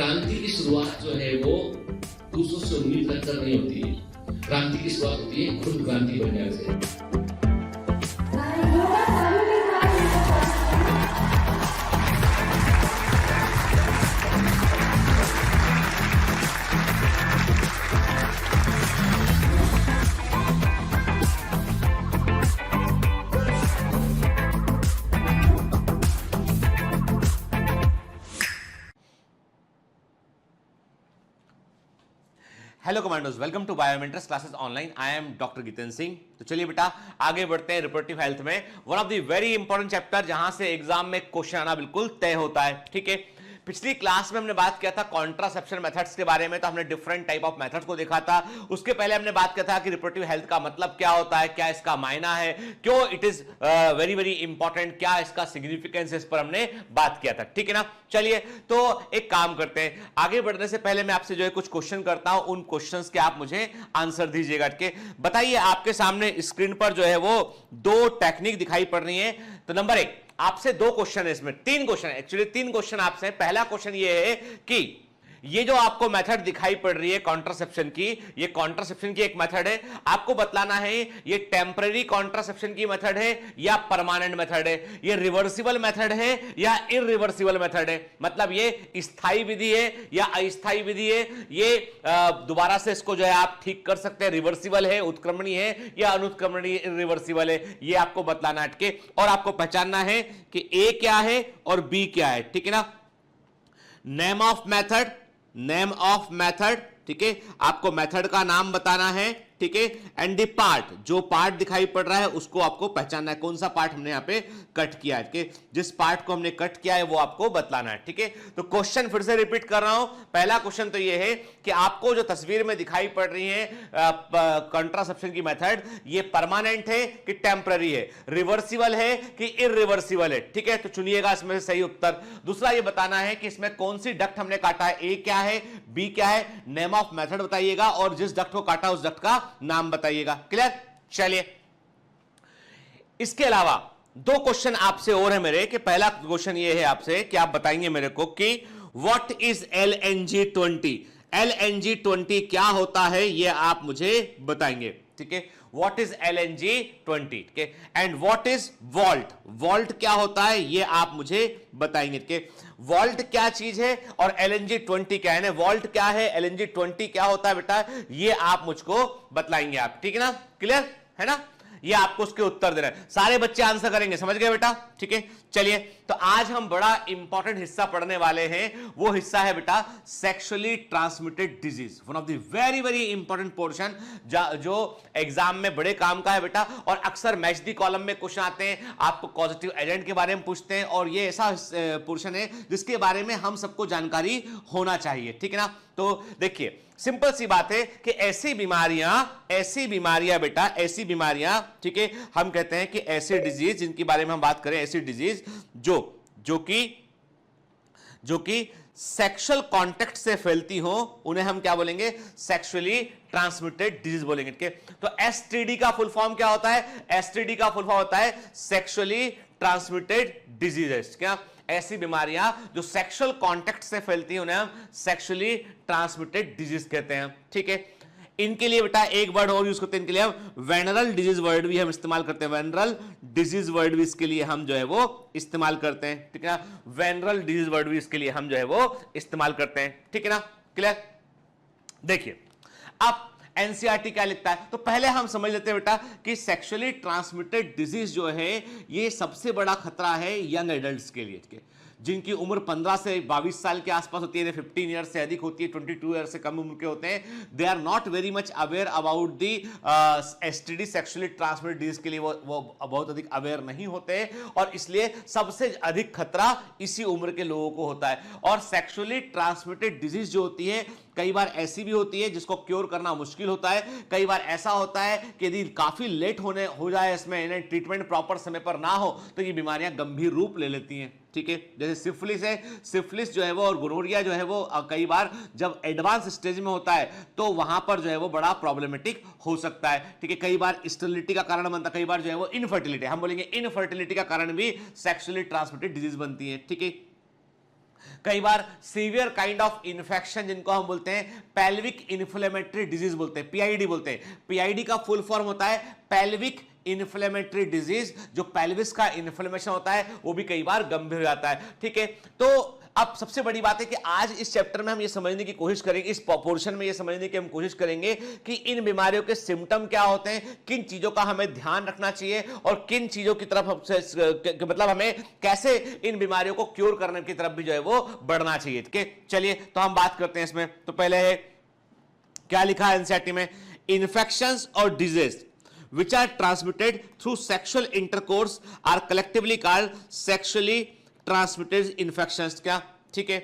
क्रांति की शुरुआत जो है वो दूसरों से उम्मीद रखकर नहीं होती है। क्रांति की शुरुआत होती है खुद क्रांति बनने से। Hello commandos, welcome to biometrics classes online. I am doctor Jitendra Singh. तो चलिए बेटा आगे बढ़ते हैं रिप्रोडक्टिव हेल्थ में। One of the very important chapter जहां से एग्जाम में क्वेश्चन आना बिल्कुल तय होता है। ठीक है, पिछली क्लास में हमने बात किया था कॉन्ट्रासेप्शन मेथड्स के बारे में, तो हमने डिफरेंट टाइप ऑफ मेथड्स को देखा था। उसके पहले हमने बात किया था कि रिप्रोडक्टिव हेल्थ का मतलब क्या होता है, क्या इसका मायना है, क्यों it is very very important, क्या इसका सिग्निफिकेंस, इस पर हमने बात किया था। ठीक है ना। चलिए तो एक काम करते हैं, आगे बढ़ने से पहले मैं आपसे जो है कुछ क्वेश्चन करता हूं, उन क्वेश्चंस के आप मुझे आंसर दीजिएगा। बताइए, आपके सामने स्क्रीन पर जो है वो दो टेक्निक दिखाई पड़ रही है। तो नंबर एक, आपसे दो क्वेश्चन है, इसमें तीन क्वेश्चन है, एक्चुअली तीन क्वेश्चन आपसे। पहला क्वेश्चन ये है कि ये जो आपको मेथड दिखाई पड़ रही है कॉन्ट्रासेप्शन की, ये कॉन्ट्रासेप्शन की एक मेथड है। आपको बतलाना है ये टेम्पररी कॉन्ट्रासेप्शन की मेथड है या परमानेंट मेथड है, ये रिवर्सिबल मेथड है या इरिवर्सिबल मेथड है। मतलब ये स्थायी विधि है या अस्थायी विधि है, ये दोबारा से इसको जो है आप ठीक कर सकते हैं, रिवर्सिबल है, उत्क्रमणीय है या अनुत्क्रमणीय, इरिवर्सिबल है, ये आपको बतलाना है। और आपको पहचानना है कि ए क्या है और बी क्या है। ठीक है ना। Name of method, name of method, ठीक है, आपको मेथड का नाम बताना है। ठीक है, एंड द पार्ट, जो पार्ट दिखाई पड़ रहा है उसको आपको पहचानना है, कौन सा पार्ट हमने यहां पे कट किया है। ठीक है, जिस पार्ट को हमने कट किया है वो आपको बतलाना है। ठीक है, तो क्वेश्चन फिर से रिपीट कर रहा हूं। पहला क्वेश्चन तो ये है कि आपको जो तस्वीर में दिखाई पड़ रही है कॉन्ट्रासेप्शन की मेथड, ये परमानेंट है कि टेम्पररी है, रिवर्सिबल है कि इरिवर्सिबल है। ठीक है, तो चुनिएगा इसमें से सही उत्तर। दूसरा ये बताना है कि इसमें कौन सी डक्ट हमने काटा है, ए क्या है, बी क्या है, नेम ऑफ मेथड बताइएगा और जिस डक्ट को काटा उस डक्ट का नाम बताइएगा। क्लियर। चलिए, इसके अलावा दो क्वेश्चन आपसे और है मेरे, कि पहला क्वेश्चन ये है आपसे कि आप बताएंगे मेरे को कि व्हाट इज LNG20, LNG20 क्या होता है, ये आप मुझे बताएंगे। ठीक है, what is LNG20, and what is volt, volt क्या होता है ये आप मुझे बताएंगे। वॉल्ट क्या चीज है और LNG20 क्या है, वॉल्ट क्या है, LNG20 क्या होता है बेटा, ये आप मुझको बतलाएंगे आप। ठीक है ना, क्लियर है ना। ये आपको उसके उत्तर देना है, सारे बच्चे आंसर करेंगे, समझ गए बेटा। ठीक है, चलिए तो आज हम बड़ा इंपॉर्टेंट हिस्सा पढ़ने वाले हैं। वो हिस्सा है बेटा sexually transmitted disease, one of the very very important portion जो एग्जाम में बड़े काम का है बेटा। और अक्सर मैच दी कॉलम में क्वेश्चन आते हैं, आपको पॉजिटिव एजेंट के बारे में पूछते हैं, और ये ऐसा पोर्शन है जिसके बारे में हम सबको जानकारी होना चाहिए। ठीक है ना। तो देखिए, सिंपल सी बात है कि ऐसी बीमारियां बेटा, ऐसी बीमारियां, ठीक है, हम कहते हैं कि ऐसी डिजीज जिनके बारे में हम बात करें, ऐसी डिजीज जो कि सेक्सुअल कांटेक्ट से फैलती हो, उन्हें हम क्या बोलेंगे, सेक्सुअली ट्रांसमिटेड डिजीज बोलेंगे। तो एसटीडी का फुल फॉर्म क्या होता है, एसटीडी का फुल फॉर्म होता है सेक्सुअली ट्रांसमिटेड डिजीजेस। क्या, ऐसी बीमारियां जो सेक्सुअल कांटेक्ट से फैलती हैं उन्हें हम सेक्सुअली ट्रांसमिटेड डिजीज कहते हैं। ठीक है, इनके लिए बेटा एक वर्ड और यूज करते हैं, इनके लिए हम वेनरल डिजीज वर्ड भी हम इस्तेमाल करते हैं, वेनरल डिजीज वर्ड भी इसके लिए हम जो है वो इस्तेमाल करते हैं। ठीक है ना, वेनरल डिजीज वर्ड भी इसके लिए हम जो है वो इस्तेमाल करते हैं। ठीक है ना, क्लियर। देखिए, अब एनसीईआरटी क्या लिखता है, तो पहले हम समझ लेते हैं बेटा कि सेक्सुअली ट्रांसमिटेड डिजीज जो है ये सबसे बड़ा खतरा है यंग एडल्ट्स के लिए, जिनकी उम्र 15 से 22 साल के आसपास होती है, 15 ईयर से अधिक होती है, 22 ईयर से कम उम्र के होते हैं। They are not very much aware about the STD, sexually transmitted disease के लिए वो बहुत अधिक अवेयर नहीं होते हैं, और इसलिए सबसे अधिक खतरा इसी उम्र के लोगों को होता है। और सेक्सुअली ट्रांसमिटेड डिजीज जो होती है कई बार ऐसी भी होती है जिसको क्योर करना मुश्किल होता है। कई बार ऐसा होता है कि यदि काफी लेट हो जाए, इसमें इन्हें ट्रीटमेंट प्रॉपर समय पर ना हो, तो ये बीमारियां गंभीर रूप ले लेती हैं। ठीक है, जैसे सिफिलिस है, सिफिलिस जो है वो और गोनोरिया जो है वो कई बार जब एडवांस स्टेज में होता है तो वहां पर जो है वो बड़ा प्रॉब्लमेटिक हो सकता है। ठीक है, कई बार स्टेरिलिटी का कारण बनता है, कई बार जो है वो इनफर्टिलिटी, हम बोलेंगे इनफर्टिलिटी का कारण भी सेक्सुअली ट्रांसमिटेड डिजीज बनती है। ठीक है, कई बार सीवियर काइंड ऑफ इन्फेक्शन जिनको हम बोलते हैं पेल्विक इन्फ्लेमेटरी डिजीज बोलते हैं, पीआईडी बोलते हैं। पीआईडी का फुल फॉर्म होता है पेल्विक इन्फ्लेमेटरी डिजीज। जो पेल्विस का इन्फ्लेमेशन होता है वो भी कई बार गंभीर हो जाता है, ठीक है। तो अब सबसे बड़ी बात है कि आज इस चैप्टर में हम ये समझने की कोशिश करेंगे, इस पोर्शन में ये समझने की हम कोशिश करेंगे कि इन बीमारियों के सिम्टम क्या होते हैं, किन चीजों का हमें ध्यान रखना चाहिए और किन चीजों की तरफ मतलब हमें कैसे इन बीमारियों को क्योर करने की तरफ भी जो है वो बढ़ना चाहिए, ठीक है। चलिए तो हम बात करते हैं इसमें। तो पहले है क्या लिखा है एनसीईआरटी में, इन्फेक्शंस और disease which are transmitted through sexual intercourse are collectively called sexually transmitted infections। क्या, ठीक है,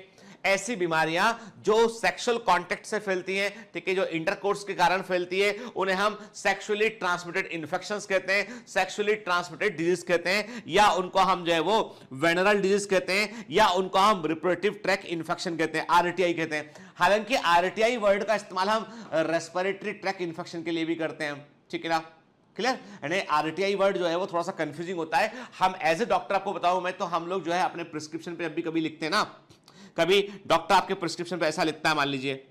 ऐसी बीमारियां जो सेक्सुअल कांटेक्ट से फैलती हैं, ठीक है, जो इंटरकोर्स के कारण फैलती है, उन्हें हम सेक्सुअली ट्रांसमिटेड इन्फेक्शंस कहते हैं, सेक्सुअली ट्रांसमिटेड डिजीज कहते हैं, या उनको हम जो है वो वेनरल डिजीज कहते हैं, या उनको हम रिप्रोडक्टिव ट्रैक इन्फेक्शन कहते हैं, आरटीआई कहते हैं। हालांकि आरटीआई वर्ड का इस्तेमाल हम रेस्पिरेटरी ट्रैक इन्फेक्शन के लिए भी करते हैं, ठीक है ना, क्लियर। यानी आरटीआई वर्ड जो है वो थोड़ा सा कंफ्यूजिंग होता है। हम एज ए डॉक्टर आपको बताऊं मैं, तो हम लोग जो है अपने प्रिस्क्रिप्शन पे जब भी कभी लिखते हैं ना, कभी डॉक्टर आपके प्रिस्क्रिप्शन पे ऐसा लिखता है, मान लीजिए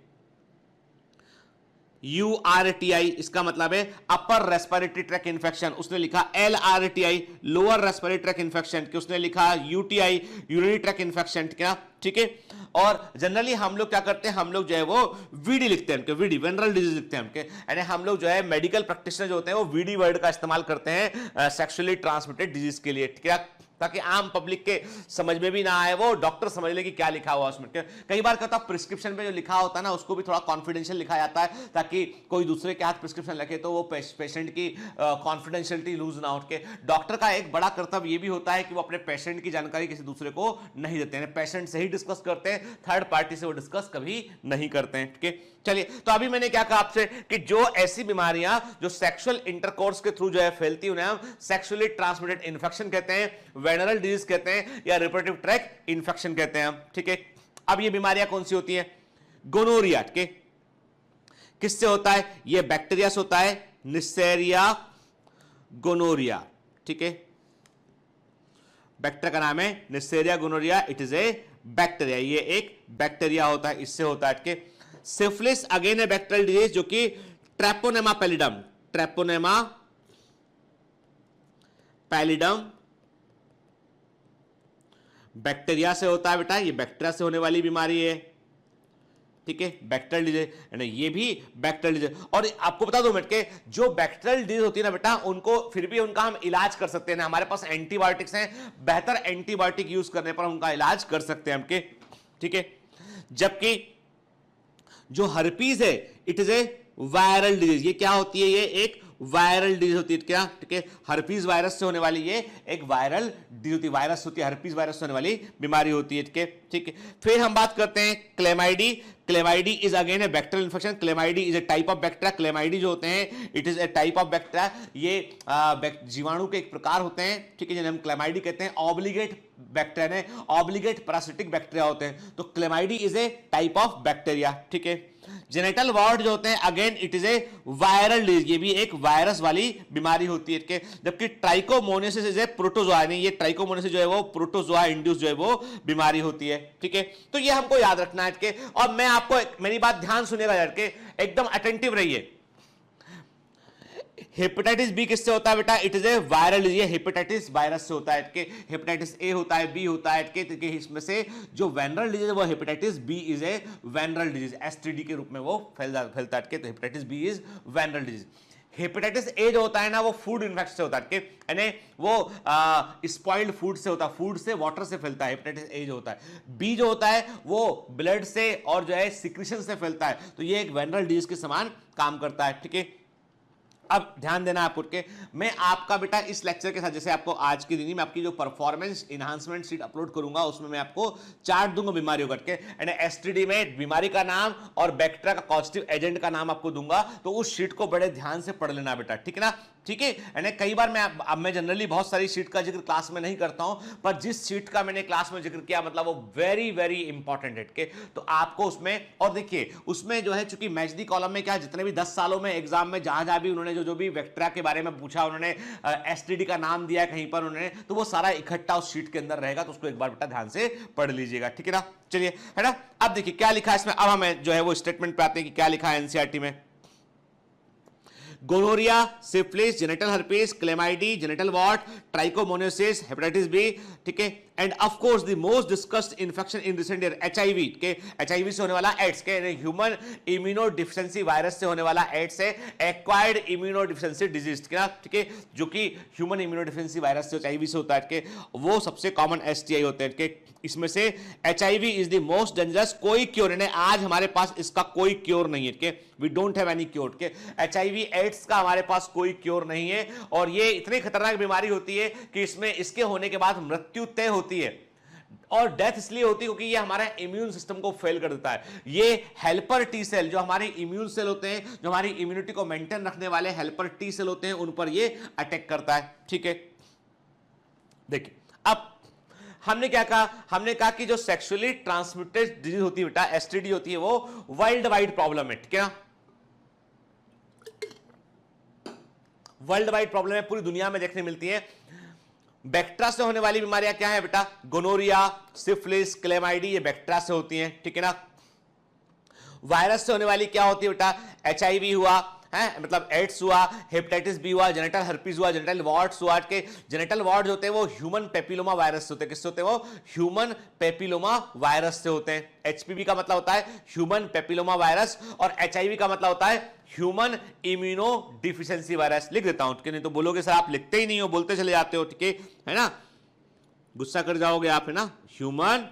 URTI, इसका मतलब है अपर रेस्पिरेटरी ट्रैक इन्फेक्शन, उसने लिखा LRTI lower respiratory tract infection, कि उसने लिखा UTI यूरिनरी ट्रैक इन्फेक्शन, क्या, ठीक है। और जनरली हम लोग क्या करते हैं, हम लोग जो है वो VD लिखते हैं, VD वेनरल डिजीज लिखते हैं उनके, यानी हम लोग जो है मेडिकल प्रैक्टिशनर जो होते हैं वो VD वर्ड का इस्तेमाल करते हैं सेक्सुअली ट्रांसमिटेड डिजीज के लिए, ठीक है, ताकि आम पब्लिक के समझ में भी ना आए, वो डॉक्टर समझ ले कि क्या लिखा हुआ उसमें। कई बार क्या होता है, प्रिस्क्रिप्शन पे जो लिखा होता है ना उसको भी थोड़ा कॉन्फिडेंशियल लिखा जाता है, ताकि कोई दूसरे के हाथ प्रिस्क्रिप्शन लिखे तो वो पेशेंट की कॉन्फिडेंशियलिटी लूज ना हो के। डॉक्टर का एक बड़ा कर्तव्य ये भी होता है कि वो अपने पेशेंट की जानकारी किसी दूसरे को नहीं देते हैं, पेशेंट से ही डिस्कस करते हैं, थर्ड पार्टी से वो डिस्कस कभी नहीं करते हैं, ठीक है। चलिए, तो अभी मैंने क्या कहा आपसे कि जो ऐसी बीमारियां जो सेक्सुअल इंटरकोर्स के थ्रू जो है फैलती, उन्हें हम सेक्सुअली ट्रांसमिटेड इन्फेक्शन कहते हैं, वेनरल डिजीज कहते हैं, या रिप्रोडक्टिव ट्रैक इन्फेक्शन कहते हैं हम, ठीक है। अब ये बीमारियां कौन सी होती हैं, गोनोरिया, ठीक है, किससे होता है, ये बैक्टीरिया से होता है, निस्सेरिया गोनोरिया, ठीक है, बैक्टीरिया का नाम है Neisseria gonorrhoea, it is a bacteria, ये एक बैक्टीरिया होता है, इससे होता है, ठीक है। सिफिलिस अगेन है बैक्टीरियल डिजीज जो कि ट्रेपोनेमा पैलिडम बैक्टीरिया से होता है बेटा, ये बैक्टीरिया से होने वाली बीमारी है, ठीक है, बैक्टीरियल डिजीज, ये भी बैक्टीरियल डिजीज। और आपको बता दो मिनट के, जो बैक्टीरियल डिजीज होती है ना बेटा, उनको फिर भी उनका हम इलाज कर सकते हैं ना, हमारे पास एंटीबायोटिक्स हैं, बेहतर एंटीबायोटिक यूज करने पर उनका इलाज कर सकते हैं हम, ठीक है। जबकि जो हर्पीज है, it is a viral disease, ये क्या होती है, ये एक वायरल डिजीज होती है, क्या, ठीक है, हर्पीज वायरस से होने वाली ये एक वायरल डिजीज होती है, वायरस होती है, हर्पीज वायरस से होने वाली बीमारी होती है, ठीक है। फिर हम बात करते हैं chlamydia. Chlamydia is again a bacterial infection, chlamydia is a type of bacteria, chlamydia जो होते हैं it is a type of bacteria, ये जीवाणु के एक प्रकार होते हैं, ठीक है, जिन्हें हम क्लेमाइडी कहते हैं, obligate bacteria, obligate parasitic bacteria होते हैं, तो chlamydia is a type of bacteria, ठीक है। जेनिटल वार्ड जो होते हैं again it is a viral disease, ये भी एक वायरस वाली बीमारी होती है, जबकि ट्राइकोमोनियासिस इज ए प्रोटोजोआ, यानी ये ट्राइकोमोनियासिस जो है वो प्रोटोजोआ इंड्यूस जो है वो बीमारी होती है, ठीक है। तो ये हमको याद रखना है, और मैं आपको मेरी बात ध्यान सुनेगा लड़के, एकदम अटेंटिव रहिए। हेपेटाइटिस बी किससे होता है बेटा, it is a viral disease, hepatitis virus से होता है, हेपेटाइटिस ए होता है, बी होता है, इसमें से जो वेनरल डिजीज है वो hepatitis B is a venereal disease, STD के रूप में वो फैलता है, तो hepatitis B is venereal disease. Hepatitis A जो होता है ना वो फूड इन्फेक्शन से होता है, यानी वो स्पॉइल्ड फूड से होता है, फूड से वाटर से फैलता है, हेपेटाइटिस ए जो होता है। बी जो होता है वो ब्लड से और जो है सिक्रीशन से फैलता है, तो ये एक वेनरल डिजीज के समान काम करता है, ठीक है। अब ध्यान देना आपको के, मैं आपका बेटा इस लेक्चर के साथ, जैसे आपको आज के दिन में आपकी जो परफॉर्मेंस इनहांसमेंट शीट अपलोड करूंगा उसमें मैं आपको चार्ट दूंगा बीमारियों करके, यानी एसटीडी में बीमारी का नाम और बैक्टीरिया का कॉजेटिव एजेंट का नाम आपको दूंगा, तो उस शीट को बड़े ध्यान से पढ़ लेना बेटा, ठीक है ना, ठीक है। यानी कई बार मैं जनरली बहुत सारी शीट का जिक्र क्लास में नहीं करता हूं, पर जिस शीट का मैंने क्लास में जिक्र किया मतलब वो वेरी वेरी इंपॉर्टेंट है, तो आपको उसमें, और देखिए उसमें जो है चूंकि मैच दी कॉलम में क्या जितने भी 10 सालों में एग्जाम में जहां भी उन्होंने जो भी वेक्टरा के बारे में पूछा उन्होंने, एसटीडी का नाम दिया कहीं पर उन्होंने, तो वो सारा इकट्ठा उस शीट के अंदर रहेगा, तो उसको एक बार बेटा ध्यान से पढ़ लीजिएगा, ठीक है ना। चलिए, है ना। अब देखिए क्या लिखा है इसमें, अब हमें जो है वो स्टेटमेंट पे आते हैं कि क्या लिखा है एनसीईआरटी में। Gonorrhoea, syphilis, genital herpes, chlamydia, genital wart, trichomoniasis, hepatitis B, ठीक है, and of course the most discussed infection in recent year HIV के, एचआईवी से होने वाला एड्स के, ह्यूमन इम्यूनो डिफिशिएंसी वायरस से होने वाला एड्स है, एक्वायर्ड इम्यूनो डिफिशिएंसी डिजीज, ठीक है, जो कि ह्यूमन इम्यूनो डिफिशिएंसी वायरस से एचआईवी से होता है के, वो सबसे कॉमन एसटीआई होते हैं के। इसमें से HIV is the most dangerous, कोई क्योर नहीं, आज हमारे पास इसका कोई क्योर नहीं है के, we don't have any cure के, एचआईवी एड्स का हमारे पास कोई क्योर नहीं है, और ये इतनी खतरनाक बीमारी होती है कि इसमें इसके होने के बाद मृत्यु तय होती है, और डेथ इसलिए होती है क्योंकि ये हमारे इम्यून सिस्टम को फेल कर देता है। ये हेल्पर टी सेल, जो हमारे इम्यून सेल होते हैं, जो हमारी इम्यूनिटी को मेंटेन रखने वाले हेल्पर टी सेल होते हैं, उन पर ये अटैक करता है, ठीक है। देखिए अब हमने क्या कहा, हमने कहा कि जो सेक्सुअली ट्रांसमिटेड डिजीज होती है बेटा, एसटीडी होती है, वो वर्ल्ड वाइड प्रॉब्लम है, ठीक है ना, वर्ल्ड वाइड प्रॉब्लम है, पूरी दुनिया में देखने मिलती है। बैक्टीरिया से होने वाली बीमारियां क्या है बेटा, गोनोरिया, सिफिलिस, क्लेमाइडी, ये बैक्टीरिया से होती हैं, ठीक है ना। वायरस से होने वाली क्या होती है बेटा, एचआईवी हुआ है, मतलब एड्स हुआ, हेपेटाइटिस बी हुआ, जेनिटल हर्पीज हुआ, जेनिटल वॉर्ड्स हुआ, के जेनिटल वॉर्ड्स होते हैं वो ह्यूमन पेपिलोमा वायरस से होते हैं, किससे होते हैं वो, ह्यूमन पेपिलोमा वायरस से होते हैं। एचपीवी का मतलब होता है ह्यूमन पेपिलोमा वायरस, और एचआईवी का मतलब होता है ह्यूमन इम्यूनो डिफिशिएंसी वायरस। लिख देता हूं, नहीं तो बोलोगे सर आप लिखते ही नहीं हो, बोलते चले जाते हो, ठीक है ना, गुस्सा कर जाओगे आप, है ना। ह्यूमन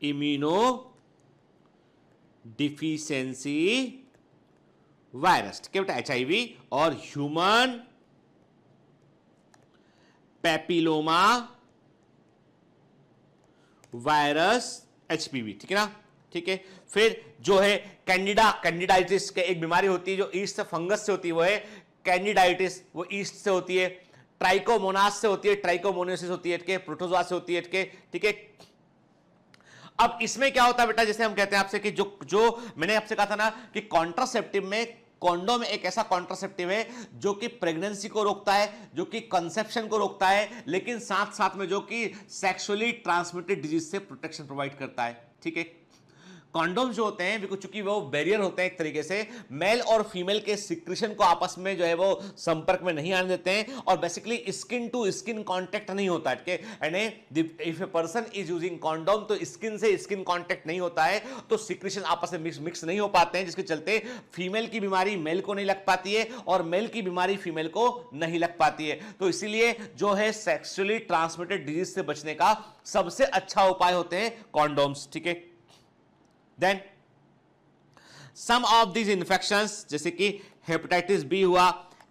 इम्यूनो डिफिशिएंसी वायरस, ठीक है बेटा, एचआईवी, और ह्यूमन पेपिलोमा वायरस एचपीवी, ठीक है ना, ठीक है। फिर जो है कैंडिडाइटिस के एक बीमारी होती है जो ईस्ट से फंगस से होती है, वो है कैंडिडाइटिस, वो ईस्ट से होती है। ट्राइकोमोनास से होती है, ट्राइकोमोनियोसिस होती है, प्रोटोजोआ से होती है, ठीक है। अब इसमें क्या होता है बेटा, जैसे हम कहते हैं आपसे कि जो मैंने आपसे कहा था ना कि कॉन्ट्रासेप्टिव में कॉन्डोम एक ऐसा कॉन्ट्रासेप्टिव है जो कि प्रेगनेंसी को रोकता है, जो कि कंसेप्शन को रोकता है, लेकिन साथ साथ में जो कि सेक्सुअली ट्रांसमिटेड डिजीज से प्रोटेक्शन प्रोवाइड करता है, ठीक है। कॉन्डोम जो होते हैं चूंकि वो बैरियर होते हैं एक तरीके से, मेल और फीमेल के सिक्रेशन को आपस में जो है वो संपर्क में नहीं आने देते हैं, और basically skin to skin contact नहीं होता है, यानी if a person is using condom तो स्किन से स्किन कांटेक्ट नहीं होता है, तो सिक्रेशन आपस में मिक्स नहीं हो पाते हैं, जिसके चलते फीमेल की बीमारी मेल को नहीं लग पाती है और मेल की बीमारी फीमेल को नहीं लग पाती है। तो इसीलिए जो है सेक्सुअली ट्रांसमिटेड डिजीज से बचने का सबसे अच्छा उपाय होते हैं कॉन्डोम्स, ठीक है। Then some of these infections जैसे कि हेपेटाइटिस बी हुआ,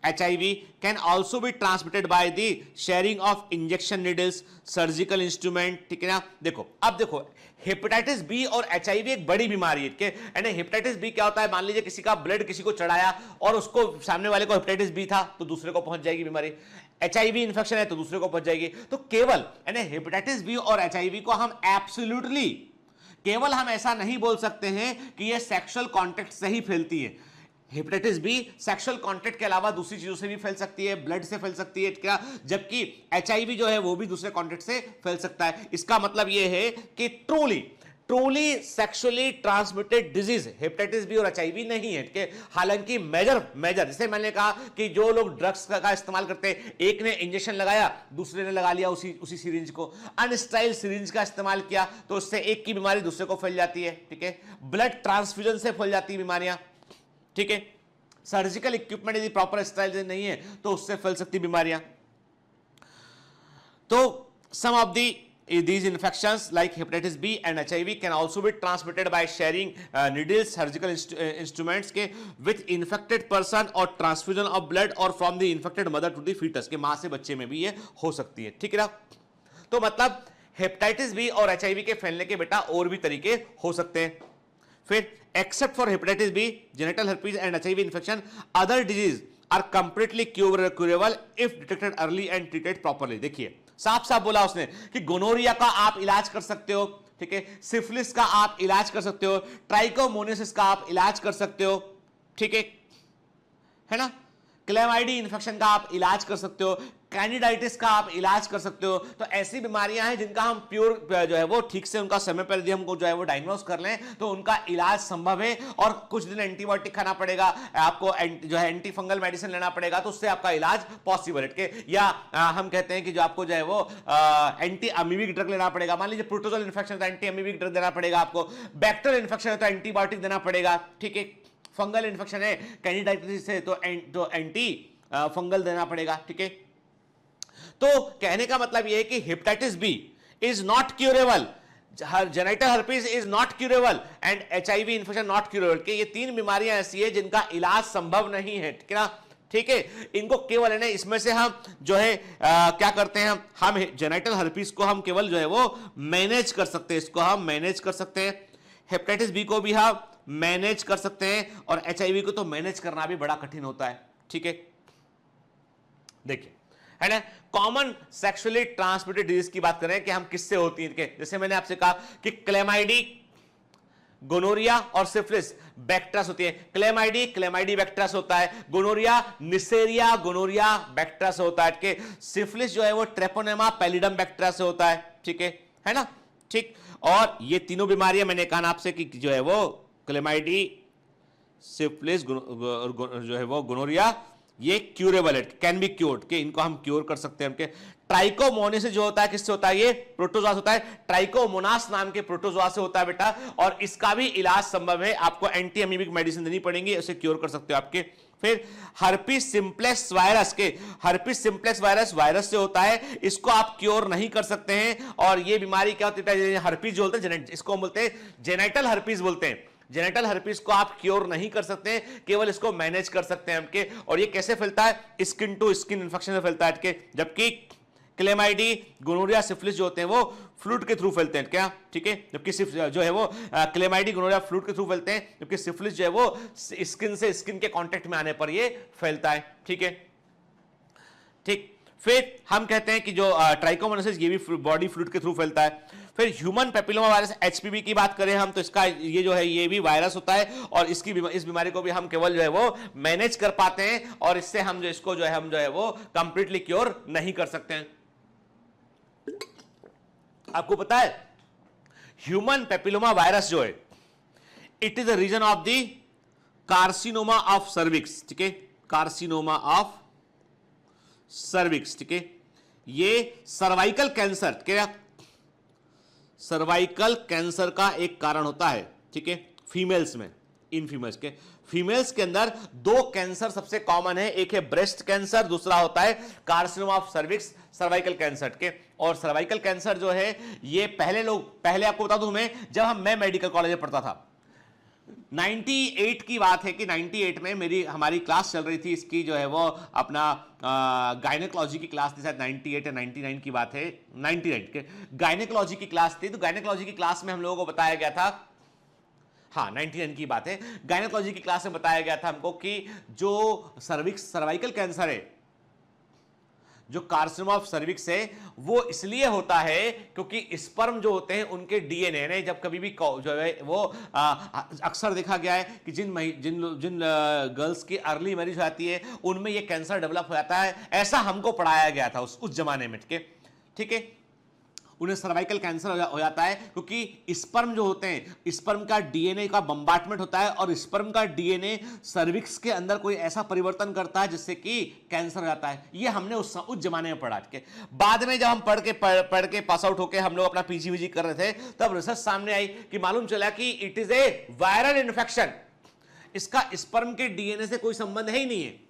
HIV can also be transmitted by the sharing of injection needles, surgical instrument, ठीक है ना। देखो अब देखो हेपेटाइटिस बी और HIV एक बड़ी बीमारी है, यानी हेपेटाइटिस बी क्या होता है, मान लीजिए किसी का ब्लड किसी को चढ़ाया और उसको सामने वाले को हेपेटाइटिस बी था तो दूसरे को पहुंच जाएगी बीमारी, HIV इन्फेक्शन है तो दूसरे को पहुंच जाएगी। तो केवल यानी हेपेटाइटिस बी और HIV को हम एब्सोल्युटली केवल हम ऐसा नहीं बोल सकते हैं कि यह सेक्सुअल कांटेक्ट से ही फैलती है। हेपेटाइटिस बी सेक्सुअल कांटेक्ट के अलावा दूसरी चीजों से भी फैल सकती है, ब्लड से फैल सकती है क्या, जबकि एचआईवी जो है वो भी दूसरे कांटेक्ट से फैल सकता है। इसका मतलब यह है कि truly sexually transmitted disease hepatitis B और एचआईवी नहीं है, कि हालांकि मेजर जैसे मैंने कहा कि जो लोग ड्रग्स का इस्तेमाल करते हैं, एक ने इंजेक्शन लगाया दूसरे ने लगा लिया उसी सिरिंज को, अनस्टाइल सिरिंज का इस्तेमाल किया तो उससे एक की बीमारी दूसरे को फैल जाती है, ठीक है। ब्लड ट्रांसफ्यूजन से फैल जाती है बीमारियां, ठीक है। सर्जिकल इक्विपमेंट यदि प्रॉपर स्टाइल नहीं है तो उससे फैल सकती बीमारियां। तो सम of these infections like hepatitis B and HIV can also be transmitted by sharing needles, surgical instruments के with infected person or transfusion of blood or from the infected mother to the fetus, के मां से बच्चे में भी ये हो सकती है, ठीक है ना। तो मतलब हेपेटाइटिस बी और HIV के फैलने के बेटा और भी तरीके हो सकते हैं। फिर except for hepatitis B, genital herpes and HIV infection, other disease are completely curable if detected early and treated properly। देखिए साफ साफ बोला उसने कि गोनोरिया का आप इलाज कर सकते हो, ठीक है, सिफिलिस का आप इलाज कर सकते हो, ट्राइकोमोनियोसिस का आप इलाज कर सकते हो, ठीक है ना। क्लेमाइडी इन्फेक्शन का आप इलाज कर सकते हो, कैंडिडाइटिस का आप इलाज कर सकते हो। तो ऐसी बीमारियां हैं जिनका हम प्योर जो है वो ठीक से उनका समय पर यदि हमको जो है वो डायग्नोस कर लें तो उनका इलाज संभव है, और कुछ दिन एंटीबायोटिक खाना पड़ेगा आपको, जो है एंटी फंगल मेडिसिन लेना पड़ेगा, तो उससे आपका इलाज पॉसिबल है। या हम कहते हैं कि जो आपको जो है वो एंटी अमीबिक ड्रग लेना पड़ेगा। मान लीजिए प्रोटोजोल इन्फेक्शन है तो एंटी अमीबिक ड्रग देना पड़ेगा आपको, बैक्टीरियल इन्फेक्शन है तो एंटीबायोटिक देना पड़ेगा, ठीक है। फंगल इन्फेक्शन है, कैंडिडाइटिस है तो एंटी फंगल देना पड़ेगा, ठीक है। तो कहने का मतलब यह है कि hepatitis B is not curable, genital herpes is not curable and HIV infection not curable, के ये तीन बीमारियां ऐसी है जिनका इलाज संभव नहीं है, ठीक है ना। ठीक है, इनको केवल है ना इसमें से हम जो है क्या करते हैं, हम जेनिटल हर्पीज को हम केवल जो है वो मैनेज कर सकते हैं, इसको हम मैनेज कर सकते हैं। हेपेटाइटिस बी को भी हम मैनेज कर सकते हैं, और एचआईवी को तो मैनेज करना भी बड़ा कठिन होता है, ठीक है। देखिए है ना, कॉमन सेक्सुअली ट्रांसमिटेड डिजीज की बात करें कि हम किससे होती है, जैसे मैंने आपसे कहा कि क्लेमाइडी, गोनोरिया और सिफिलिस बैक्टीरिया होती है। क्लेमाइडी बैक्टीरिया होता है, गोनोरिया निसेरिया गोनोरिया बैक्टीरिया से होता है, कि सिफिलिस जो है वो ट्रेपोनेमा पैलिडम बैक्टीरिया से होता है, ठीक है ना, ठीक। और ये तीनों बीमारियां मैंने कहा आपसे कि जो है वो क्लेमाइडी, सिफिलिस जो है वो गोनोरिया, ये क्यूरेबल है, कैन बी क्योर्ड, कि इनको हम क्योर कर सकते हैं। ट्राइकोमोनासिस जो होता है किससे होता है, ये प्रोटोजोआ होता है, ट्राइकोमोनास नाम के प्रोटोजोआ से होता है बेटा, और इसका भी इलाज संभव है, आपको एंटी अमीबिक मेडिसिन देनी पड़ेगी, उसे क्योर कर सकते हो आपके। फिर हर्पिस सिंप्लेक्स वायरस, के हर्पिस सिंप्लेक्स वायरस से होता है, इसको आप क्योर नहीं कर सकते हैं, और ये बीमारी क्या होती है, हर्पिस जो होता है इसको बोलते हैं जेनिटल हर्पिस बोलते हैं। जेनिटल हर्पिस को आप क्योर नहीं कर सकते, केवल इसको मैनेज कर सकते हैं आपके। और ये कैसे फैलता है, स्किन टू स्किन इंफेक्शन से फैलता है आपके, जबकि क्लेमाइडी, गोनोरिया, सिफिलिस जो होते हैं वो फ्लूइड के थ्रू फैलते हैं, क्या, ठीक है। जबकि जो है वो क्लेमाइडी, गोनोरिया फ्लूइड के थ्रू फैलते हैं, जबकि सिफिलिस जो है वो स्किन से स्किन के कांटेक्ट में आने पर ये फैलता है, ठीक है, ठीक। फिर हम कहते हैं कि जो ट्राइकोमोनासिस ये भी बॉडी फ्लूइड के थ्रू फैलता है। फिर ह्यूमन पेपिलोमा वायरस एचपीवी की बात करें हम, तो इसका ये जो है ये भी वायरस होता है, और इस बीमारी को भी हम केवल जो है वो मैनेज कर पाते हैं, और इससे हम जो इसको जो है हम जो है वो कंप्लीटली क्योर नहीं कर सकते हैं। आपको पता है ह्यूमन पेपिलोमा वायरस जो है, it is the reason of the carcinoma of cervix, ठीक है, कार्सिनोमा ऑफ सर्विक्स, ठीक है। ये सर्वाइकल कैंसर, क्या, सर्वाइकल कैंसर का एक कारण होता है, ठीक है, फीमेल्स में। इन फीमेल्स के अंदर दो कैंसर सबसे कॉमन है, एक है ब्रेस्ट कैंसर, दूसरा होता है carcinoma of cervix, cervical cancer के। और सर्वाइकल कैंसर जो है ये पहले आपको बता दूं मैं मैं मेडिकल कॉलेज में पढ़ता था, 98 की बात है कि 98 में हमारी क्लास चल रही थी, इसकी जो है वो अपना गायनेकोलॉजी की क्लास थी, शायद 98 या 99 की बात है, 99 के गायनेकोलॉजी की क्लास थी। तो गायनेकोलॉजी की क्लास में हम लोगों को बताया गया था, हाँ 99 की बात है, गायनेकोलॉजी की क्लास में बताया गया था हमको कि जो सर्वाइकल कैंसर है, जो कार्सिनोमा ऑफ सर्विक्स है, वो इसलिए होता है क्योंकि स्पर्म जो होते हैं उनके डीएनए ने जब कभी भी जो है वो अक्सर देखा गया है कि जिन गर्ल्स की अर्ली मैरिज हो जाती है उनमें ये कैंसर डेवलप हो जाता है, ऐसा हमको पढ़ाया गया था उस जमाने में, ठीक है। उन्हें सर्वाइकल कैंसर हो जाता है क्योंकि स्पर्म जो होते हैं, स्पर्म का डीएनए का बम्बार्टमेंट होता है, और स्पर्म का डीएनए सर्विक्स के अंदर कोई ऐसा परिवर्तन करता है जिससे कि कैंसर हो जाता है। ये हमने उस जमाने में पढ़ा के। बाद में जब हम पढ़ के पास आउट होकर हम लोग अपना पीजी कर रहे थे, तब रिसर्च सामने आई कि मालूम चला कि it is a viral infection, इसका स्पर्म के डीएनए से कोई संबंध है ही नहीं है,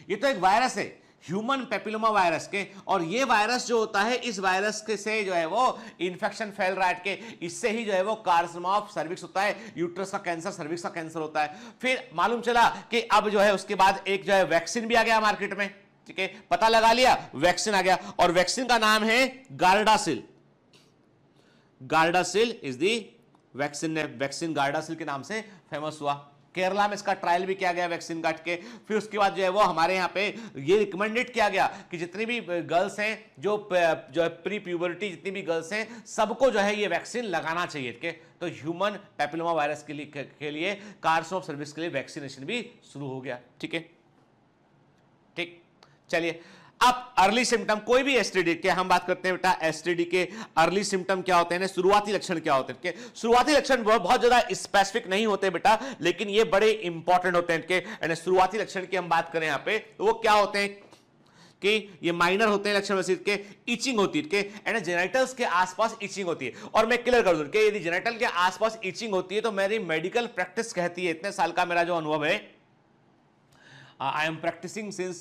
ये तो एक वायरस है, ह्यूमन पेपिलोमा वायरस के। और ये वायरस जो होता है, इस वायरस के से जो है वो इंफेक्शन फैल रहा है के, इससे ही जो है वो कार्सिनोमा ऑफ सर्विक्स होता है, यूट्रस का कैंसर, सर्विक्स का कैंसर होता है। फिर मालूम चला कि अब जो है उसके बाद एक जो है वैक्सीन भी आ गया मार्केट में, ठीक है, पता लगा लिया, वैक्सीन आ गया, और वैक्सीन का नाम है Gardasil. Gardasil is the vaccine Gardasil के नाम से फेमस हुआ। केरला में इसका ट्रायल भी किया गया वैक्सीन काट के। फिर उसके बाद जो है वो हमारे यहाँ पे ये रिकमेंडेड किया गया कि जितनी भी गर्ल्स हैं जो प्री प्यूबर्टी जितनी भी गर्ल्स हैं, सबको जो है ये वैक्सीन लगाना चाहिए, ठीक है। तो ह्यूमन पेपिलोमा वायरस के लिए कार्सिनोमा ऑफ सर्विक्स के लिए वैक्सीनेशन भी शुरू हो गया, ठीक है। चलिए, अब अर्ली सिम्टम, कोई भी एसटीडी के हम बात करते हैं बेटा, एसटीडी के अर्ली सिम्टम क्या होते हैं, शुरुआती लक्षण क्या होते हैं। शुरुआती लक्षण बहुत ज्यादा स्पेसिफिक नहीं होते बेटा, लेकिन ये बड़े इंपॉर्टेंट होते हैं इनके। शुरुआती लक्षण की हम बात करें यहां पे, तो वो क्या होते हैं कि ये माइनर होते हैं लक्षण, वैसे के इचिंग होती है कि जेनिटल्स के आसपास इचिंग होती है। और मैं क्लियर कर दूं कि यदि जेनिटल के आसपास इचिंग होती है तो मेरी मेडिकल प्रैक्टिस कहती है, इतने साल का मेरा जो अनुभव है, आई एम प्रैक्टिसिंग सिंस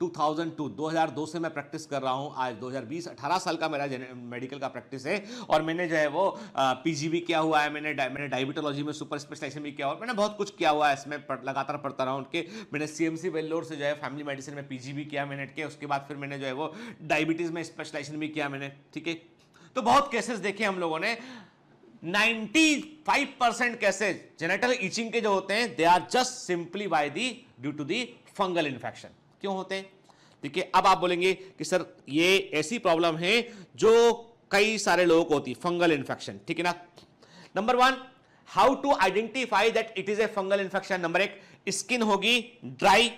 2002 से मैं प्रैक्टिस कर रहा हूं, आज 2020, 18 साल का मेरा मेडिकल का प्रैक्टिस है। और मैंने जो है वो पीजी भी किया हुआ है, मैंने डायबिटोलॉजी में सुपर स्पेशलाइजेशन भी किया हुआ है, मैंने बहुत कुछ किया हुआ है इसमें, लगातार पढ़ता रहा उनके। मैंने सीएमसी वेल्लोर से जो है फैमिली मेडिसिन में पीजी भी किया मैंने के, उसके बाद फिर मैंने जो है वो डायबिटीज में स्पेशलाइजेशन भी किया मैंने, ठीक है। तो बहुत केसेस देखे हम लोगों ने, 95% केसेस जेनिटल इचिंग के जो होते हैं, they are just simply by the due to the fungal infection. क्यों होते हैं? देखिए, अब आप बोलेंगे कि सर ये ऐसी प्रॉब्लम है जो कई सारे लोगों को होती है, फंगल इन्फेक्शन, ठीक है ना। Number 1, how to identify that it is a fungal infection. Number 1, skin होगी ड्राई,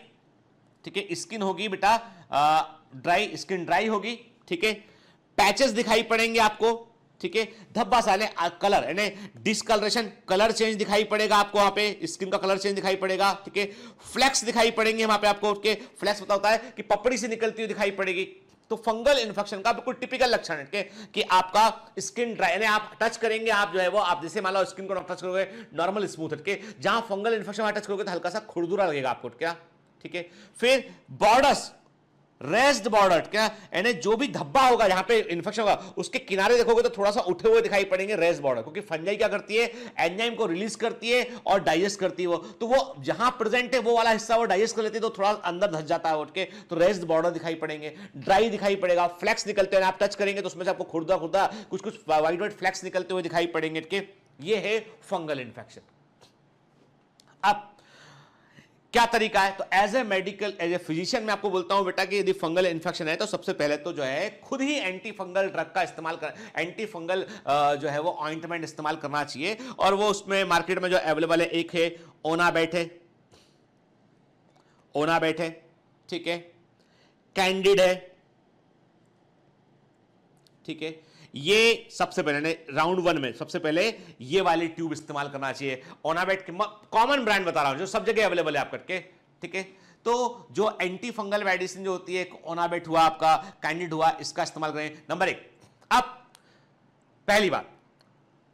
ठीक है, स्किन होगी बेटा ड्राई, स्किन ड्राई होगी, ठीक है। पैचेस दिखाई पड़ेंगे आपको, ठीक है, धब्बा साले, कलर यानी डिसकलरेशन, कलर चेंज दिखाई पड़ेगा आपको, वहां पे स्किन का कलर चेंज दिखाई पड़ेगा, ठीक है। फ्लैक्स दिखाई पड़ेंगे वहां पे आपको, के फ्लैक्स पता होता है कि पपड़ी से निकलती हुई दिखाई पड़ेगी। तो फंगल इन्फेक्शन का बिल्कुल टिपिकल लक्षण है कि आपका स्किन ड्राई, यानी आप टच करेंगे, आप जो है वो, आप जैसे मान लो स्किन को टच करोगे नॉर्मल स्मूथ है, के जहां फंगल इन्फेक्शन वहां टच करोगे तो हल्का सा खुरदुरा लगेगा आपको, क्या, ठीक है। फिर बॉर्डर्स, रेस्ड बॉर्डर, क्या यानी जो भी धब्बा होगा जहां पे इन्फेक्शन होगा उसके किनारे देखोगे तो थोड़ा सा उठे हुए दिखाई पड़ेंगे, रेस्ड बॉर्डर, क्योंकि फंजाई क्या करती है, एंजाइम को रिलीज करती है और डाइजेस्ट करती है वो, तो वो जहां प्रेजेंट है वो वाला हिस्सा वो डाइजेस्ट कर लेती है, तो थोड़ा अंदर धस जाता है उठ के, तो रेस्ड बॉर्डर दिखाई पड़ेंगे। ड्राई दिखाई पड़ेगा, फ्लैक्स निकलते हैं, आप टच करेंगे तो उसमें से आपको खुरदा खुरदा कुछ व्हाइट व्हाइट फ्लैक्स निकलते हुए दिखाई पड़ेंगे, ये है फंगल इन्फेक्शन। अब क्या तरीका है? तो as a medical, as a physician मैं आपको बोलता हूं बेटा कि यदि फंगल इन्फेक्शन है तो सबसे पहले तो जो है खुद ही एंटी फंगल ड्रग का इस्तेमाल कर, एंटी फंगल जो है वो ऑइंटमेंट इस्तेमाल करना चाहिए। और वो उसमें मार्केट में जो अवेलेबल है, एक है ओनाबेट है, ओनाबेट है, ठीक है, कैंडिड है, ठीक है। ये सबसे पहले राउंड 1 में सबसे पहले ये वाली ट्यूब इस्तेमाल करना चाहिए। ओनाबेट के कॉमन ब्रांड बता रहा हूं जो सब जगह अवेलेबल है आप करके, ठीक है। तो जो एंटी फंगल मेडिसिन जो होती है, ओनाबेट हुआ आपका, कैंडिड हुआ, इसका इस्तेमाल करें। नंबर 1, अब पहली बात,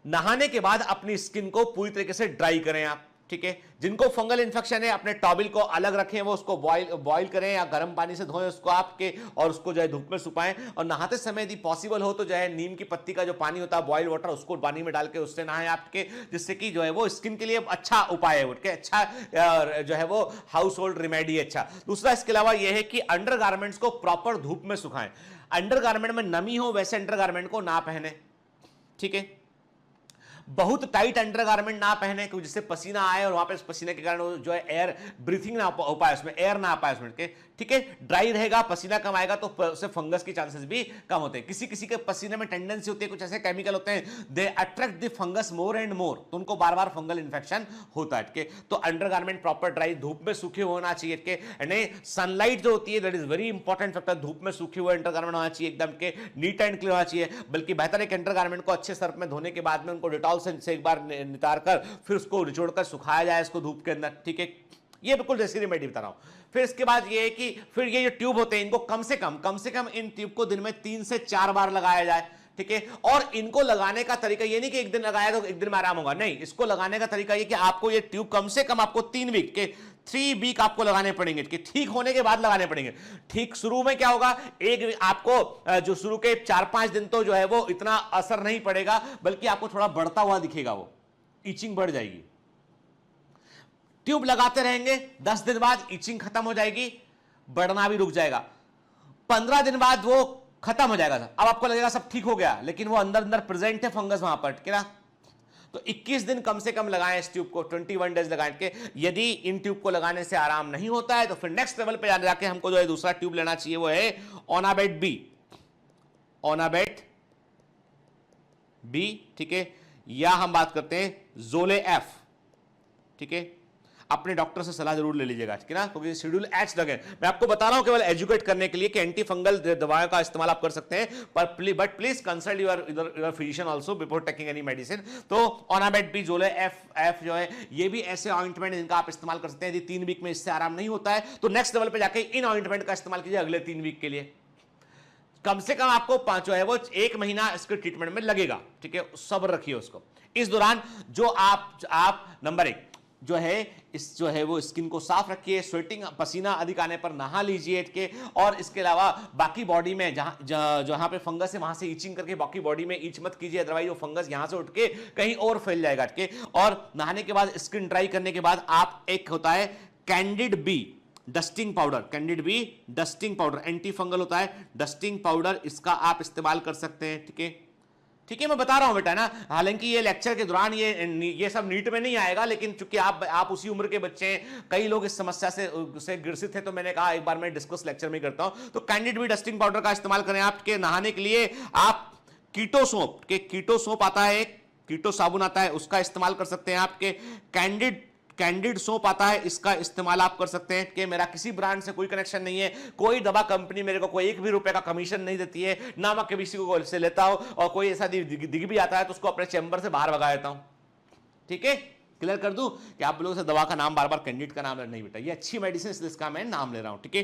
नहाने के बाद अपनी स्किन को पूरी तरीके से ड्राई करें आप, ठीक है। जिनको फंगल इन्फेक्शन है अपने टॉवल को अलग रखें, वो उसको बॉईल करें या गर्म पानी से धोएं उसको आपके, और उसको जो है धूप में सुखाएं। और नहाते समय यदि पॉसिबल हो तो जो है नीम की पत्ती का जो पानी होता है बॉइल्ड वाटर, उसको पानी में डाल के उससे नहाएं आपके, जिससे कि जो है वो स्किन के लिए अच्छा उपाय है, उनके अच्छा जो है वो हाउस होल्ड रेमेडी है। अच्छा, दूसरा इसके अलावा यह है कि अंडर गारमेंट्स को प्रॉपर धूप में सुखाएं। अंडर गारमेंट में नमी हो वैसे अंडर गारमेंट को ना पहने, ठीक है। बहुत टाइट अंडरगारमेंट ना पहने क्योंकि जिससे पसीना आए और वहां पे पसीने के कारण जो है एयर ब्रीथिंग ना हो पाए, उसमें एयर ना आ पाए उसमें के, ठीक है। ड्राई रहेगा, पसीना कम आएगा तो उससे फंगस के चांसेस भी कम होते हैं। किसी किसी के पसीने में टेंडेंसी होती है, कुछ ऐसे केमिकल होते हैं they attract the fungus more and more, तो उनको बार बार फंगल इन्फेक्शन होता है, ठीक है। तो अंडरगारमेंट प्रॉपर ड्राई, धूप में सूखे होना चाहिए, ठीक है। सनलाइट जो होती है that is very important factor, धूप में सूखे हुए अंडरगारमेंट होना चाहिए, एकदम के नीट एंड क्लीन होना चाहिए। बल्कि बेहतर है कि अंडरगारमेंट को अच्छे सर्फ में धोने के बाद में उनको डिटॉल से एक बार नितार कर फिर उसको निचोड़कर सुखाया जाए इसको धूप के अंदर, ठीक है। ये बिल्कुल जैसी रेमेडी बता रहा हूं। फिर इसके बाद ये है कि फिर ये जो ट्यूब होते हैं इनको कम से कम इन ट्यूब को दिन में 3 से 4 बार लगाया जाए, ठीक है। और इनको लगाने का तरीका ये नहीं कि एक दिन लगाया तो एक दिन में आराम होगा, नहीं, इसको लगाने का तरीका ये कि आपको ये ट्यूब कम से कम आपको 3 वीक के 3 वीक आपको लगाने पड़ेंगे, कि ठीक होने के बाद लगाने पड़ेंगे। ठीक शुरू में क्या होगा, एक आपको जो शुरू के 4-5 दिन तो जो है वो इतना असर नहीं पड़ेगा, बल्कि आपको थोड़ा बढ़ता हुआ दिखेगा, वो इचिंग बढ़ जाएगी। ट्यूब लगाते रहेंगे, 10 दिन बाद इचिंग खत्म हो जाएगी, बढ़ना भी रुक जाएगा, 15 दिन बाद वो खत्म हो जाएगा। अब आपको लगेगा सब ठीक हो गया, लेकिन वो अंदर अंदर प्रेजेंट है फंगस वहां पर, क्या। तो 21 दिन कम से कम लगाएं इस ट्यूब को, 21 डेज लगाएं के। यदि इन ट्यूब को लगाने से आराम नहीं होता है तो फिर नेक्स्ट लेवल पे जाके हमको जो है दूसरा ट्यूब लेना चाहिए, वो है ओनाबेट बी, ओनाबेट बी, ठीक है। या हम बात करते हैं जोले एफ, ठीक है। अपने डॉक्टर से सलाह जरूर ले लीजिएगा, ठीक है ना, क्योंकि शेड्यूल एच लगे। मैं आपको बता रहा हूं केवल एजुकेट करने के लिए कि एंटी फंगल दवाओं का इस्तेमाल आप कर सकते हैं, but please consult your physician also before taking any medicine. तो ओनामेट भी जोले एफ जो है, ये भी ऐसे ऑइंटमेंट जिनका आप इस्तेमाल कर सकते हैं। यदि 3 वीक में इससे आराम नहीं होता है तो नेक्स्ट लेवल पे जाके इन ऑइंटमेंट का इस्तेमाल कीजिए अगले 3 वीक के लिए। कम से कम आपको 5 जो है वो 1 महीना इसके ट्रीटमेंट में लगेगा, ठीक है, सब्र रखिए उसको। इस दौरान जो आप नंबर 1 जो है इस जो है वो स्किन को साफ रखिए, स्वेटिंग पसीना अधिक आने पर नहा लीजिए, ठीक है, और इसके अलावा बाकी बॉडी में जहां पे फंगस है वहां से ईचिंग करके बाकी बॉडी में ईच मत कीजिए, अदरवाइज वो फंगस यहां से उठ के कहीं और फैल जाएगा, ठीक है। और नहाने के बाद स्किन ड्राई करने के बाद आप एक होता है candid B dusting powder, candid B dusting powder anti fungal होता है, डस्टिंग पाउडर इसका आप इस्तेमाल कर सकते हैं, ठीक है, ठीक है। मैं बता रहा हूं बेटा ना, हालांकि ये लेक्चर के दौरान ये सब नीट में नहीं आएगा, लेकिन चूंकि आप उसी उम्र के बच्चे हैं, कई लोग इस समस्या से ग्रसित हैं, तो मैंने कहा एक बार मैं डिस्कस लेक्चर में करता हूं। तो कैंडिड बी डस्टिंग पाउडर का इस्तेमाल करें आपके नहाने के लिए। आप कीटो सोप आता है, कीटो साबुन आता है, उसका इस्तेमाल कर सकते हैं। आपके कैंडिड सोप आता है, इसका इस्तेमाल आप कर सकते हैं। कि मेरा किसी ब्रांड से कोई कनेक्शन नहीं है, कोई दवा कंपनी मेरे को कोई 1 भी रुपए का कमीशन नहीं देती है, ना मैं किसी को से लेता हूं, और कोई ऐसा दिख भी आता है तो उसको अपने चैम्बर से बाहर भगा देता हूं, ठीक है। क्लियर कर दूं कि आप लोगों से दवा का नाम बार बार कैंडिड का नाम नहीं बेटा, ये अच्छी मेडिसिन इसलिए इसका मैं नाम ले रहा हूं, ठीक है।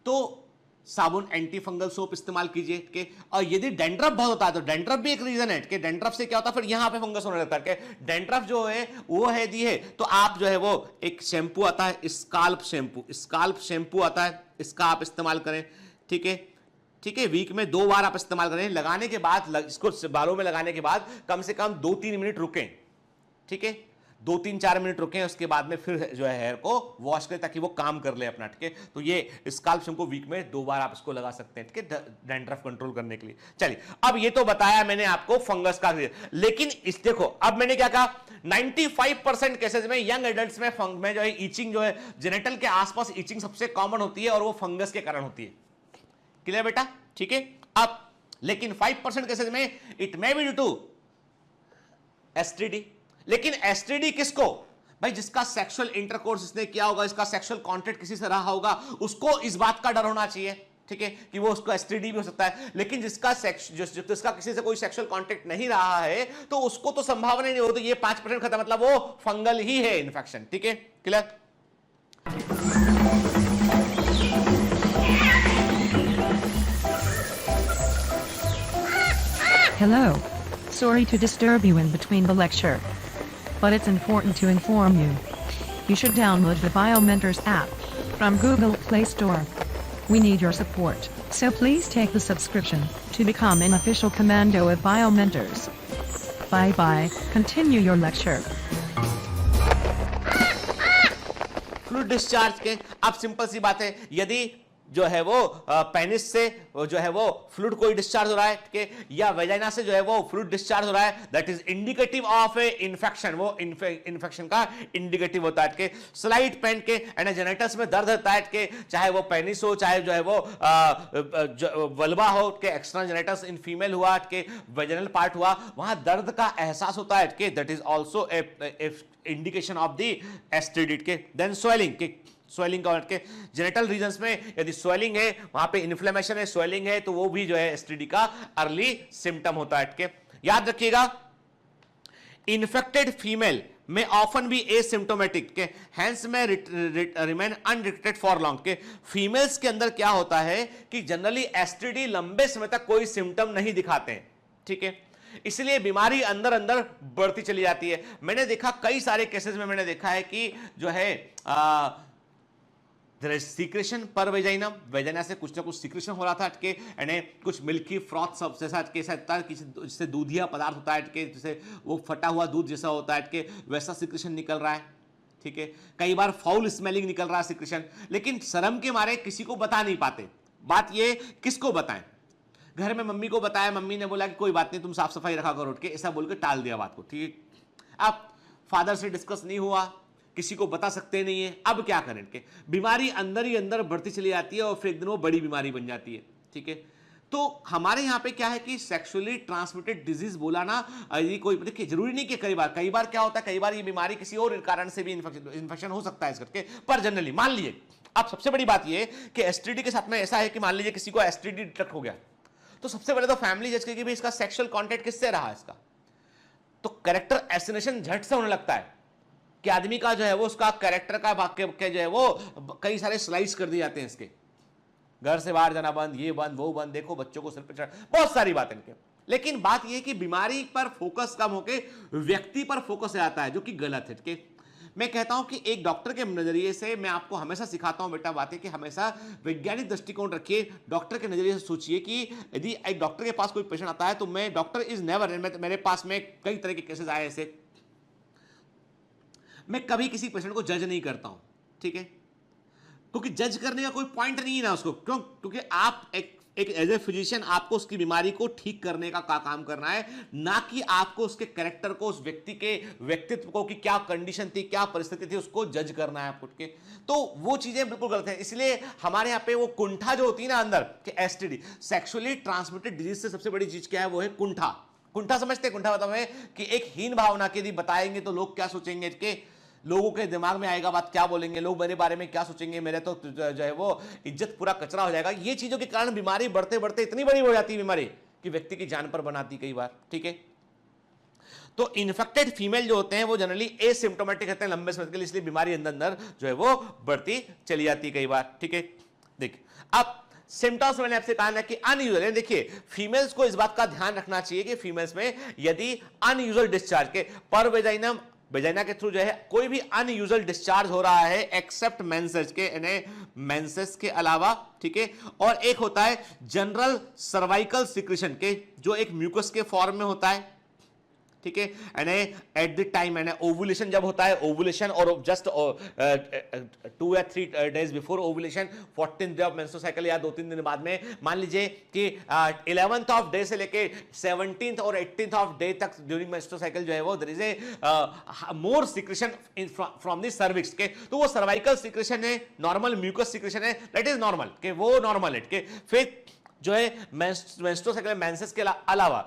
तो साबुन एंटी फंगल सोप इस्तेमाल कीजिए, के और यदि डेंड्रफ बहुत होता है तो डेंड्रफ भी एक रीजन है कि डेंड्रफ से क्या होता है, फिर यहां पे फंगस होने लगता है। कि डेंड्रफ जो है वो है दी है, तो आप जो है वो एक शैम्पू आता है स्काल्प शैम्पू आता है, इसका आप इस्तेमाल करें, ठीक है, ठीक है। वीक में 2 बार आप इस्तेमाल करें। लगाने के बाद इसको बालों में लगाने के बाद कम से कम 2-3 मिनट रुकें, ठीक है, 2-3-4 मिनट रुकें, उसके बाद में फिर जो है हेयर को वॉश करें ताकि वो काम कर ले अपना, ठीक है। तो ये स्काल्प शैम्पू वीक में 2 बार आप इसको लगा सकते हैं, ठीक है, डैंड्रफ कंट्रोल करने के लिए। चलिए, अब ये तो बताया मैंने आपको फंगस का, लेकिन इस देखो अब मैंने क्या कहा, 95% केसेस में यंग एडल्ट्स में जो है ईचिंग जो है जेनिटल के आसपास ईचिंग सबसे कॉमन होती है और वो फंगस के कारण होती है। क्लियर बेटा, ठीक है। अब लेकिन 5% केसेस में it may be due to STD. लेकिन एसटीडी किसको, भाई जिसका सेक्सुअल इंटरकोर्स इसने किया होगा, इसका सेक्सुअल कांटेक्ट किसी से रहा होगा, उसको इस बात का डर होना चाहिए, ठीक है, कि वो उसको एसटीडी भी हो सकता है। लेकिन जिसका किसी से कोई सेक्सुअल कांटेक्ट नहीं रहा है तो उसको तो संभावना नहीं हो, तो ये 5% खत्म, मतलब वो फंगल ही है इन्फेक्शन, ठीक है। Clear. Hello. Sorry to disturb you in between the lecture, but it's important to inform you. You should download the BioMentors app from Google Play Store. We need your support, so please take the subscription to become an official commando of BioMentors. Bye bye. Continue your lecture. Fluid discharge के, अब simple सी बात है, यदि जो है वो penis से जो है वो फ्लूइड कोई डिस्चार्ज हो रहा है, ठीक है, या वेजाइना से जो है वो फ्लूइड डिस्चार्ज हो रहा है, that is indicative of A infection, वो इन्फेक्शन का इंडिकेटिव होता है, कि स्लाइट पेन के एंड जेनिटल्स में दर्द होता है, कि चाहे वो पेनिस हो, चाहे जो है वो वल्वा हो, कि एक्सटर्नल जेनिटल्स इन फीमेल हुआ, कि वेजाइनल पार्ट हुआ, वहां दर्द का एहसास होता है, कि that is also a indication of the STD. के देन स्वेलिंग का के जेनिटल रीजन्स में यदि स्वेलिंग है, वहां पे इन्फ्लेमेशन है, स्वेलिंग है, तो वो भी जो है एसटीडी का अर्ली सिम्टम होता है, के याद रखिएगा। इन्फेक्टेड फीमेल में ऑफन भी एसिम्प्टोमेटिक, के हेंस में रिमेन अनडिटेक्टेड फॉर लॉन्ग, के फीमेल्स के अंदर क्या होता है कि जनरली एसटीडी लंबे समय तक कोई सिम्टम नहीं दिखाते हैं, ठीक है, इसलिए बीमारी अंदर अंदर बढ़ती चली जाती है। मैंने देखा कई सारे केसेस में, मैंने देखा है कि जो है सीक्रेशन पर वेजाइना से कुछ ना कुछ सीक्रेशन हो रहा था, अटके यानी कुछ मिल्की फ्रॉथ सब जैसा अटके जिससे दूधिया पदार्थ होता है, अटके जैसे वो फटा हुआ दूध जैसा होता है, अटके वैसा सीक्रेशन निकल रहा है, ठीक है। कई बार फाउल स्मेलिंग निकल रहा है सीक्रेशन, लेकिन शर्म के मारे किसी को बता नहीं पाते। बात ये किसको बताएं, घर में मम्मी को बताया, मम्मी ने बोला कि कोई बात नहीं तुम साफ सफाई रखा करो, के ऐसा बोल के टाल दिया बात को, ठीक है। अब फादर से डिस्कस नहीं हुआ, किसी को बता सकते नहीं है, अब क्या करें, के बीमारी अंदर ही अंदर बढ़ती चली जाती है और फिर एक दिन वो बड़ी बीमारी बन जाती है, ठीक है। तो हमारे यहाँ पे क्या है कि सेक्सुअली ट्रांसमिटेड डिजीज बोला ना, ये कोई देखिए जरूरी नहीं कि कई बार क्या होता है, कई बार ये बीमारी किसी और कारण से भी इन्फेक्शन हो सकता है इस करके, पर जनरली मान लीजिए अब सबसे बड़ी बात ये कि एसटीडी के साथ में ऐसा है कि मान लीजिए किसी को एसटीडी डिटेक्ट हो गया, तो सबसे पहले तो फैमिली जज करेगी भाई इसका सेक्सुअल कांटेक्ट किससे रहा इसका, तो कैरेक्टर एसिनेशन झट से होने लगता है कि आदमी का जो है वो उसका कैरेक्टर का वाक्य जो है वो कई सारे स्लाइस कर दिए जाते हैं इसके, घर से बाहर जाना बंद, ये बंद वो बंद, देखो बच्चों को सिर पे चढ़, बहुत सारी बातें इनके। लेकिन बात यह कि बीमारी पर फोकस कम होके व्यक्ति पर फोकस आता है, जो कि गलत है। कि मैं कहता हूं कि एक डॉक्टर के नजरिए से मैं आपको हमेशा सिखाता हूं बेटा बातें कि हमेशा वैज्ञानिक दृष्टिकोण रखिए, डॉक्टर के नजरिए से सोचिए कि यदि एक डॉक्टर के पास कोई पेशेंट आता है तो मैं डॉक्टर इज नेवर, मेरे पास में कई तरह के केसेस आए ऐसे, मैं कभी किसी पेशेंट को जज नहीं करता हूं, ठीक है, क्योंकि जज करने का कोई पॉइंट नहीं है ना उसको, क्यों, क्योंकि आप एक एज ए फिजिशियन आपको उसकी बीमारी को ठीक करने का काम करना है, ना कि आपको उसके कैरेक्टर को, उस व्यक्ति के व्यक्तित्व को, कि क्या कंडीशन थी, क्या परिस्थिति थी, उसको जज करना है आपको के, तो वो चीजें बिल्कुल गलत है। इसलिए हमारे यहाँ पे वो कुंठा जो होती है ना अंदर कि एसटीडी, सेक्सुअली ट्रांसमिटेड डिजीज से सबसे बड़ी चीज क्या है, वो है कुंठा। कुंठा समझते हैं? कुंठा मतलब है कि एक हीन भावना के यदि बताएंगे तो लोग क्या सोचेंगे, कि लोगों के दिमाग में आएगा बात, क्या बोलेंगे लोग मेरे बारे में, क्या सोचेंगे, मेरे तो जो है वो इज्जत पूरा कचरा हो जाएगा। ये चीजों के कारण बीमारी बढ़ते बढ़ते इतनी बड़ी हो जाती है बीमारी कि व्यक्ति की जान पर बनाती कई बार, ठीक है। तो इन्फेक्टेड फीमेल जो होते हैं वो जनरली एसिम्प्टोमेटिक रहते हैं लंबे समय के लिए, इसलिए बीमारी अंदर अंदर जो है वो बढ़ती चली जाती है कई बार, ठीक है। देखिए अब सिम्टम्स मैंने आपसे कहा ना कि अनयूजुअल है। देखिए फीमेल्स को इस बात का ध्यान रखना चाहिए कि फीमेल्स में यदि अनयूजुअल डिस्चार्ज के पर वेजाइना के थ्रू जो है कोई भी अनयूजुअल डिस्चार्ज हो रहा है एक्सेप्ट मेंसेस के, मेंसेस के अलावा, ठीक है। और एक होता है जनरल सर्वाइकल सिक्रेशन के, जो एक म्यूकस के फॉर्म में होता है, ठीक है। यानी एट द टाइम यानी ओवुलेशन जब होता है, ओवुलेशन और जस्ट 2 या 3 days before ovulation, 14th day of menstrual cycle या 2-3 दिन बाद में, मान लीजिए कि 11th ऑफ डे से लेके 17th और 18th ऑफ डे तक ड्यूरिंग मेंस्ट्रुअल साइकिल जो है वो there is a more secretion from the cervix के, तो वो सर्वाइकल सिक्रेशन है, नॉर्मल म्यूकस सिक्रेशन है, दैट इज नॉर्मल के, वो नॉर्मल है के। फिर जो है मेंस्ट्रुअल साइकिल मेंसेस के अलावा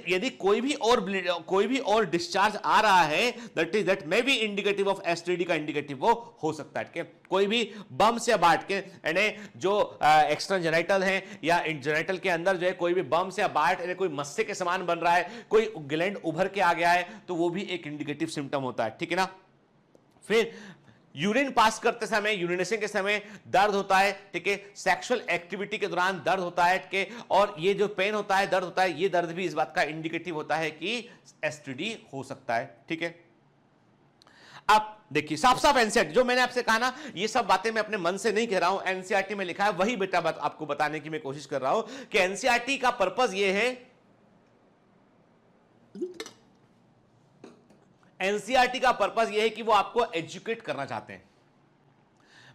यदि कोई भी और डिस्चार्ज आ रहा है, that may be indicative of STD का इंडिकेटिव वो हो सकता है। कोई भी बम से बाट के यानी जो एक्सटर्नल जेनिटल है या जेनिटल के अंदर जो है कोई भी बम से बाट यानी कोई मस्से के समान बन रहा है, कोई ग्लैंड उभर के आ गया है, तो वो भी एक इंडिकेटिव सिम्टम होता है, ठीक है ना। फिर यूरिन पास करते समय, यूरिनेशन के समय दर्द होता है, ठीक है। सेक्सुअल एक्टिविटी के दौरान दर्द होता है, ठीक है। और ये जो पेन होता है, दर्द होता है, ये दर्द भी इस बात का इंडिकेटिव होता है कि एसटीडी हो सकता है, ठीक है। अब देखिए साफ साफ एनसीईआरटी, जो मैंने आपसे कहा ना, ये सब बातें मैं अपने मन से नहीं कह रहा हूं, एनसीईआरटी में लिखा है वही बेटा बात आपको बताने की मैं कोशिश कर रहा हूं कि एनसीईआरटी का पर्पस ये है, एनसीईआरटी का पर्पस यह है कि वो आपको एजुकेट करना चाहते हैं।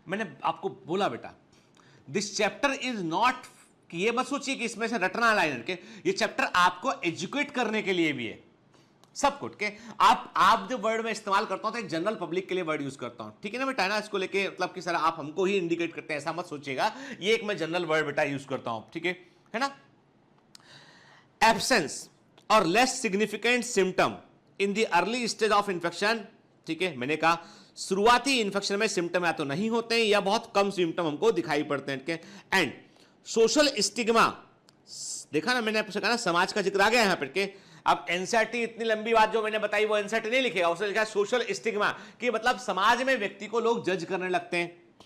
मैंने आपको बोला बेटा दिस चैप्टर इज नॉट, कि ये मत सोचिए कि इसमें से रटना लाइन के, ये चैप्टर आपको एजुकेट करने के लिए भी है सब कुछ के। आप जो वर्ड में इस्तेमाल करता हूं तो एक जनरल पब्लिक के लिए वर्ड यूज करता हूं, ठीक है ना बेटा, ना इसको लेके मतलब कि सर आप हमको ही इंडिकेट करते हैं ऐसा मत सोचिएगा, ये एक मैं जनरल वर्ड बेटा यूज करता हूं, ठीक है ना। एब्सेंस और less significant symptom in the early stage of infection, ठीक है। मैंने कहा शुरुआती इंफेक्शन में सिम्टम या तो नहीं होते हैं या बहुत कम सिम्टम हमको दिखाई पड़ते हैं। एंड सोशल स्टिग्मा, देखा ना मैंने आपसे कहा ना समाज का जिक्र आ गया यहां पर के। अब एनसीईआरटी इतनी लंबी बात जो मैंने बताई वो एनसीईआरटी नहीं लिखेगा, उसने लिखा सोशल स्टिग्मा, कि मतलब समाज में व्यक्ति को लोग जज करने लगते हैं।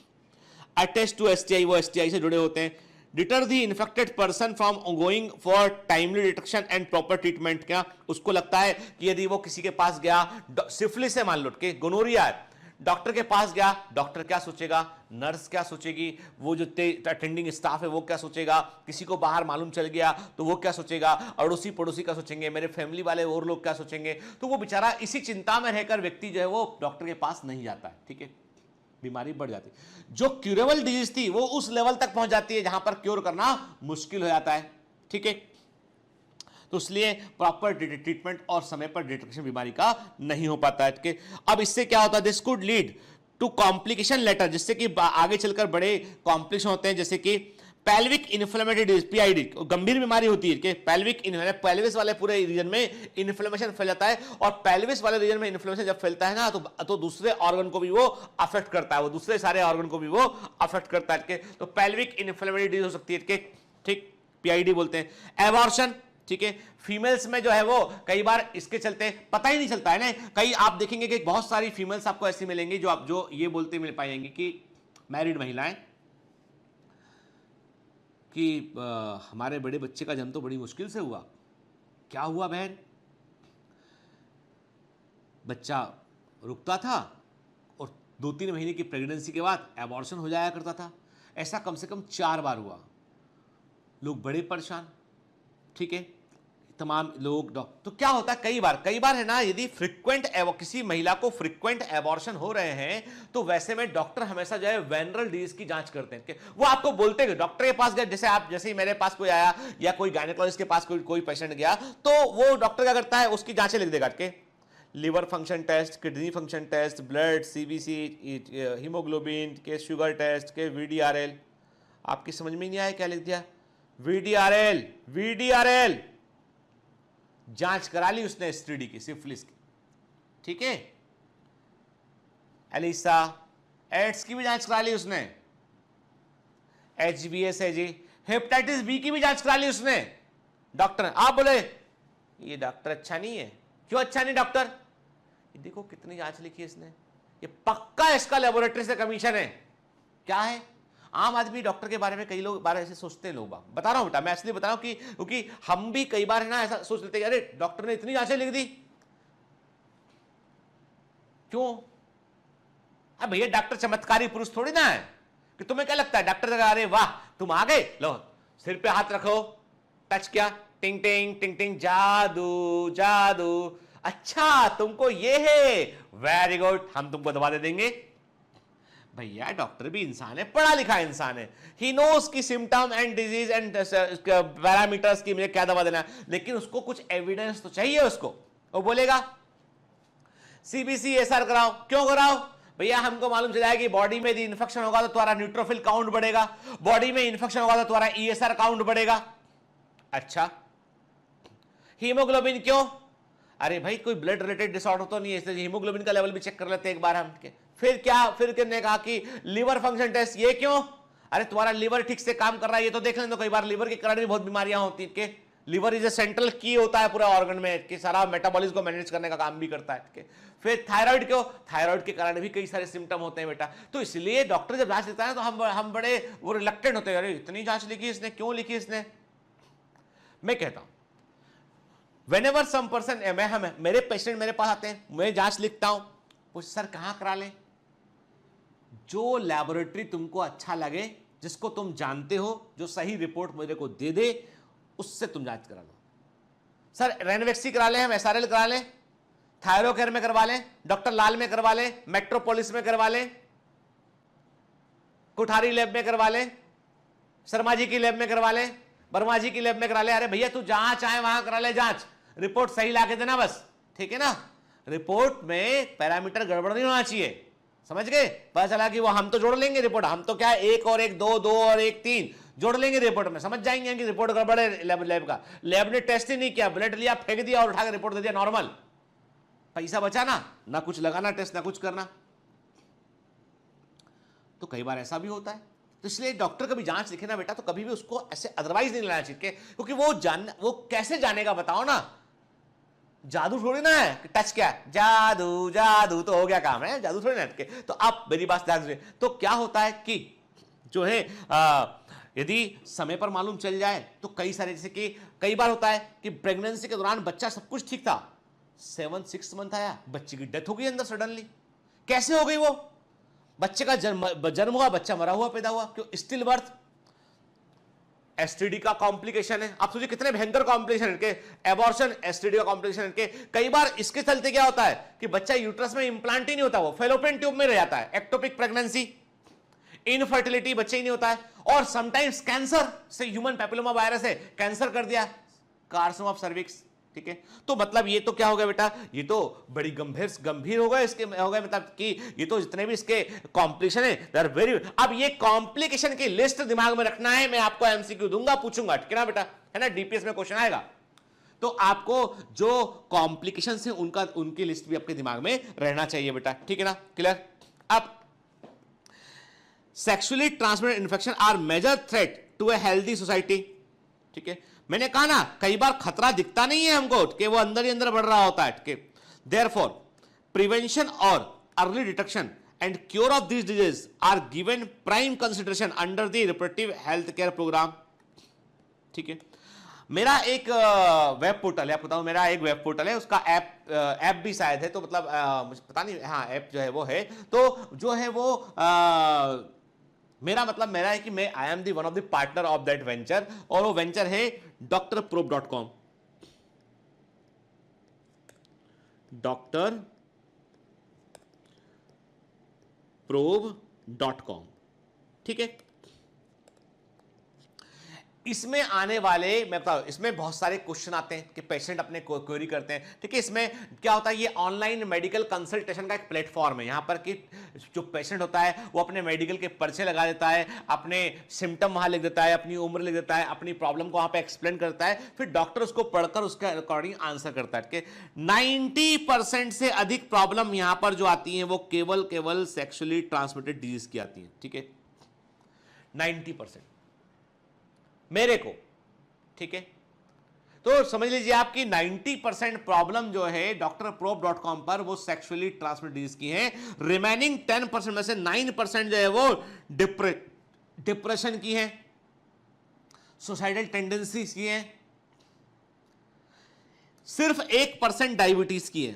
अटैच टू एसटीआई, वो एसटीआई से जुड़े होते हैं। Deter the infected person from going for timely detection and proper treatment, क्या उसको लगता है कि यदि वो किसी के पास गया, सिफिलिस है मान लो के, गोनोरिया है, डॉक्टर के पास गया, डॉक्टर क्या सोचेगा, नर्स क्या सोचेगी, वो जो अटेंडिंग स्टाफ है वो क्या सोचेगा, किसी को बाहर मालूम चल गया तो वो क्या सोचेगा, अड़ोसी पड़ोसी क्या सोचेंगे, मेरे फैमिली वाले और लोग क्या सोचेंगे, तो वो बेचारा इसी चिंता में रहकर व्यक्ति जो है वो डॉक्टर के पास नहीं जाता है, ठीक है। बीमारी बढ़ जाती है, जो क्यूरेबल डिजीज थी वो उस लेवल तक पहुंच जाती है जहां पर क्योर करना मुश्किल हो जाता है, ठीक है। तो इसलिए प्रॉपर ट्रीटमेंट और समय पर डिटेक्शन बीमारी का नहीं हो पाता है। अब इससे क्या होता है, this could lead to complication later, जिससे कि आगे चलकर बड़े कॉम्प्लिकेशन होते हैं, जैसे कि पेल्विक इन्फ्लेमेटरी डिजीज पीआईडी गंभीर बीमारी होती है कि पेल्विस वाले पूरे रीजन में इन्फ्लेमेशन फैल जाता है, और पेल्विस वाले रीजन में इन्फ्लेमेशन जब फैलता है ना तो दूसरे ऑर्गन को भी वो अफेक्ट करता है, वो दूसरे सारे ऑर्गन को भी वो अफेक्ट करता है। तो पेल्विक इन्फ्लेमेटरी डिजीज हो सकती है, ठीक, पीआईडी बोलते हैं। एबॉर्शन, ठीक है, फीमेल्स में जो है वो कई बार इसके चलते पता ही नहीं चलता है ना। कई आप देखेंगे कि बहुत सारी फीमेल्स आपको ऐसी मिलेंगी जो ये बोलते मिल पाएंगे कि मैरिड महिलाएं कि हमारे बड़े बच्चे का जन्म तो बड़ी मुश्किल से हुआ। क्या हुआ बहन? बच्चा रुकता था और 2-3 महीने की प्रेगनेंसी के बाद एबॉर्शन हो जाया करता था। ऐसा कम से कम 4 बार हुआ। लोग बड़े परेशान, ठीक है, तमाम लोग। तो क्या होता है कई बार है ना, यदि फ्रीक्वेंट किसी महिला को फ्रीक्वेंट एबॉर्शन हो रहे हैं तो वैसे में डॉक्टर हमेशा जो है वेनरल डिजीज की जांच करते हैं। वो आपको बोलते हैं डॉक्टर के पास गए, जैसे ही मेरे पास कोई आया या कोई गायनेकोलॉजिस्ट के पास कोई पेशेंट गया तो वो डॉक्टर क्या करता है, उसकी जांचें लिख देगा के liver function test, kidney function test, blood, CBC, haemoglobin के, शुगर टेस्ट के, वीडीआरएल। आपकी समझ में नहीं आया क्या लिख दिया? वीडीआरएल जांच करा ली उसने एसटीडी की, सिफिलिस की, ठीक है। एलिसा एड्स की भी जांच करा ली उसने, एचबीएस है जी, हेपेटाइटिस बी की भी जांच करा ली उसने। डॉक्टर आप बोले ये डॉक्टर अच्छा नहीं है। क्यों अच्छा नहीं डॉक्टर? ये देखो कितनी जांच लिखी इसने, ये पक्का इसका लेबोरेटरी से कमीशन है। क्या है? आम आदमी डॉक्टर के बारे में कई लोग बार ऐसे सोचते हैं। लोग बता रहा हूं बेटा, मैं इसलिए बता रहा हूं क्योंकि हम भी कई बार है ना ऐसा सोच लेते हैं, अरे डॉक्टर ने इतनी जांचें लिख दी क्यों? अब भैया डॉक्टर चमत्कारी पुरुष थोड़ी ना है कि तुम्हें क्या लगता है डॉक्टर का अरे वाह तुम आ गए, लो सिर पे हाथ रखो, टच किया, टिंग टिंग टिंग टिंग, जादू जादू, अच्छा तुमको ये है, वेरी गुड, हम तुमको दवा दे देंगे। भैया डॉक्टर भी इंसान है, पढ़ा लिखा इंसान है, ही नोस की symptom and disease and parameters की मुझे क्या दवा देना है, लेकिन उसको कुछ एविडेंस तो चाहिए उसको। वो बोलेगा सीबीसी-एसआर कराओ। क्यों कराओ? भैया हमको मालूम चला है कि बॉडी में यदि इन्फेक्शन होगा तो तुम्हारा न्यूट्रोफिल काउंट बढ़ेगा, बॉडी में इन्फेक्शन होगा तो तुम्हारा ईएसआर काउंट बढ़ेगा। अच्छा हीमोग्लोबिन क्यों? अरे भाई कोई ब्लड रिलेटेड डिसऑर्डर तो नहीं है, इसलिए हीमोग्लोबिन का लेवल भी चेक कर लेते हैं एक बार हम। फिर क्या? फिर किसने कहा कि लिवर फंक्शन टेस्ट, ये क्यों? अरे तुम्हारा लिवर ठीक से काम कर रहा है ये तो देख लें। तो कई बार लिवर के कारण भी बहुत बीमारियां होती है। लिवर इज ए सेंट्रल की होता है पूरा ऑर्गन में कि सारा मेटाबॉलिज्म को मैनेज करने का काम भी करता है। फिर थायराइड क्यों? थायराइड के कारण भी कई सारे सिम्टम होते हैं बेटा। तो इसलिए डॉक्टर जब जांच लेता है तो हम बड़े वो रिलक्टेंट होते हैं, अरे इतनी जांच लिखी इसने, क्यों लिखी इसने? मैं कहता हूं व्हेनेवर सम पर्सन, मेरे पेशेंट मेरे पास आते हैं, मैं जांच लिखता हूं, पूछ सर कहां करा ले? जो लैबोरेटरी तुमको अच्छा लगे, जिसको तुम जानते हो, जो सही रिपोर्ट मेरे को दे दे, उससे तुम जांच करा लो। सर रेनवेक्सी करा ले, हम एसआरएल करा ले, थायरोकेयर में करवा लें, डॉक्टर लाल में करवा लें, मेट्रोपोलिस में करवा लें, कुठारी लैब में करवा लें, शर्मा जी की लैब में करवा लें, वर्मा जी की लैब में करा ले। अरे भैया तू जहां चाहे वहां करा ले जांच, रिपोर्ट सही लाके देना बस, ठीक है ना। रिपोर्ट में पैरामीटर गड़बड़ नहीं होना चाहिए, समझ गए? पता चला कि वो हम तो जोड़ लेंगे रिपोर्ट, हम तो क्या 1 और 1 2, 2 और 1 3 जोड़ लेंगे रिपोर्ट में, समझ जाएंगे कि रिपोर्ट गड़बड़ है लैब का। लैब ने टेस्ट ही नहीं किया, ब्लड लिया, फेंक दिया और उठाकर रिपोर्ट दे दिया नॉर्मल। पैसा बचाना, ना कुछ लगाना टेस्ट, ना कुछ करना। तो कई बार ऐसा भी होता है। तो इसलिए डॉक्टर कभी जांच लिखे ना बेटा तो कभी भी उसको ऐसे अदरवाइज नहीं लेना चाहिए, क्योंकि वो कैसे जानेगा बताओ ना। जादू थोड़ी ना है कि टच क्या है, जादू जादू तो हो गया काम है, जादू थोड़ी ना है। तो आप मेरी बात ध्यान से, तो क्या होता है कि जो है यदि समय पर मालूम चल जाए तो कई सारे, जैसे कि कई बार होता है कि प्रेगनेंसी के दौरान बच्चा सब कुछ ठीक था, 7-6 मंथ आया, बच्चे की डेथ हो गई अंदर सडनली। कैसे हो गई वो? बच्चे का जन्म हुआ, बच्चा मरा हुआ पैदा हुआ, क्यों? स्टिल बर्थ, एसटीडी का कॉम्प्लिकेशन है। आप सोचिए कितने भयंकर कॉम्प्लिकेशन है के, एबॉर्शन, एसटीडी का कॉम्प्लिकेशन है के। कई बार इसके चलते क्या होता है कि बच्चा यूट्रस में इंप्लांट ही नहीं होता, वो फेलोपियन ट्यूब में रह जाता है, एक्टोपिक प्रेगनेंसी, इनफर्टिलिटी, बच्चे ही नहीं होता है। और समटाइम्स कैंसर से, ह्यूमन पैपिलोमा वायरस है, कैंसर कर दिया, कार्सिनोमा ऑफ सर्विक्स, ठीक है। तो मतलब ये तो क्या हो गया बेटा, ये तो बड़ी गंभीर हो गया, इसके हो गया मतलब कि ये तो जितने भी इसके कॉम्प्लिकेशन है दे आर वेरी। अब ये कॉम्प्लिकेशन की लिस्ट दिमाग में रखना है, मैं आपको एमसीक्यू दूंगा, पूछूंगा, ठीक है ना बेटा, है ना, डीपीएस में क्वेश्चन आएगा, तो आपको जो कॉम्प्लिकेशन है उनकी लिस्ट भी आपके दिमाग में रहना चाहिए बेटा, ठीक है ना, क्लियर। अब sexually transmitted infection are major threat to a healthy society, ठीक है। मैंने कहा ना कई बार खतरा दिखता नहीं है हमको कि वो अंदर ही अंदर बढ़ रहा होता है, ठीक है। देयरफॉर प्रिवेंशन और early detection and cure of this disease are given prime consideration under the reproductive health care programme, ठीक है। मेरा एक वेब पोर्टल है, आप बताऊं, मेरा एक वेब पोर्टल है, उसका ऐप भी शायद है, तो मतलब मुझे पता नहीं, हाँ ऐप जो है वो है, तो जो है वो मेरा मतलब मेरा है कि मैं I am the one of the partner of that venture, और वो वेंचर है drprobe.com, drprobe.com, ठीक है। इसमें आने वाले, मैं बताऊं, इसमें बहुत सारे क्वेश्चन आते हैं कि पेशेंट अपने क्वेरी करते हैं, ठीक है। इसमें क्या होता है, ये ऑनलाइन मेडिकल कंसल्टेशन का एक प्लेटफॉर्म है, यहां पर कि जो पेशेंट होता है वो अपने मेडिकल के पर्चे लगा देता है, अपने सिम्टम वहां लिख देता है, अपनी उम्र लिख देता है, अपनी प्रॉब्लम को वहां पे एक्सप्लेन करता है, फिर डॉक्टर उसको पढ़कर उसके अकॉर्डिंग आंसर करता है, ठीक है। 90% से अधिक प्रॉब्लम यहां पर जो आती है वो केवल सेक्सुअली ट्रांसमिटेड डिजीज की आती है, ठीक है, 90% मेरे को, ठीक है। तो समझ लीजिए आपकी 90% प्रॉब्लम जो है drprobe.com पर वो सेक्सुअली ट्रांसमिटेड डिजीज की है, रिमेनिंग 10% में से 9% जो है वो डिप्रेशन की है, सुसाइडल टेंडेंसीज की है, सिर्फ 1% डायबिटीज की है,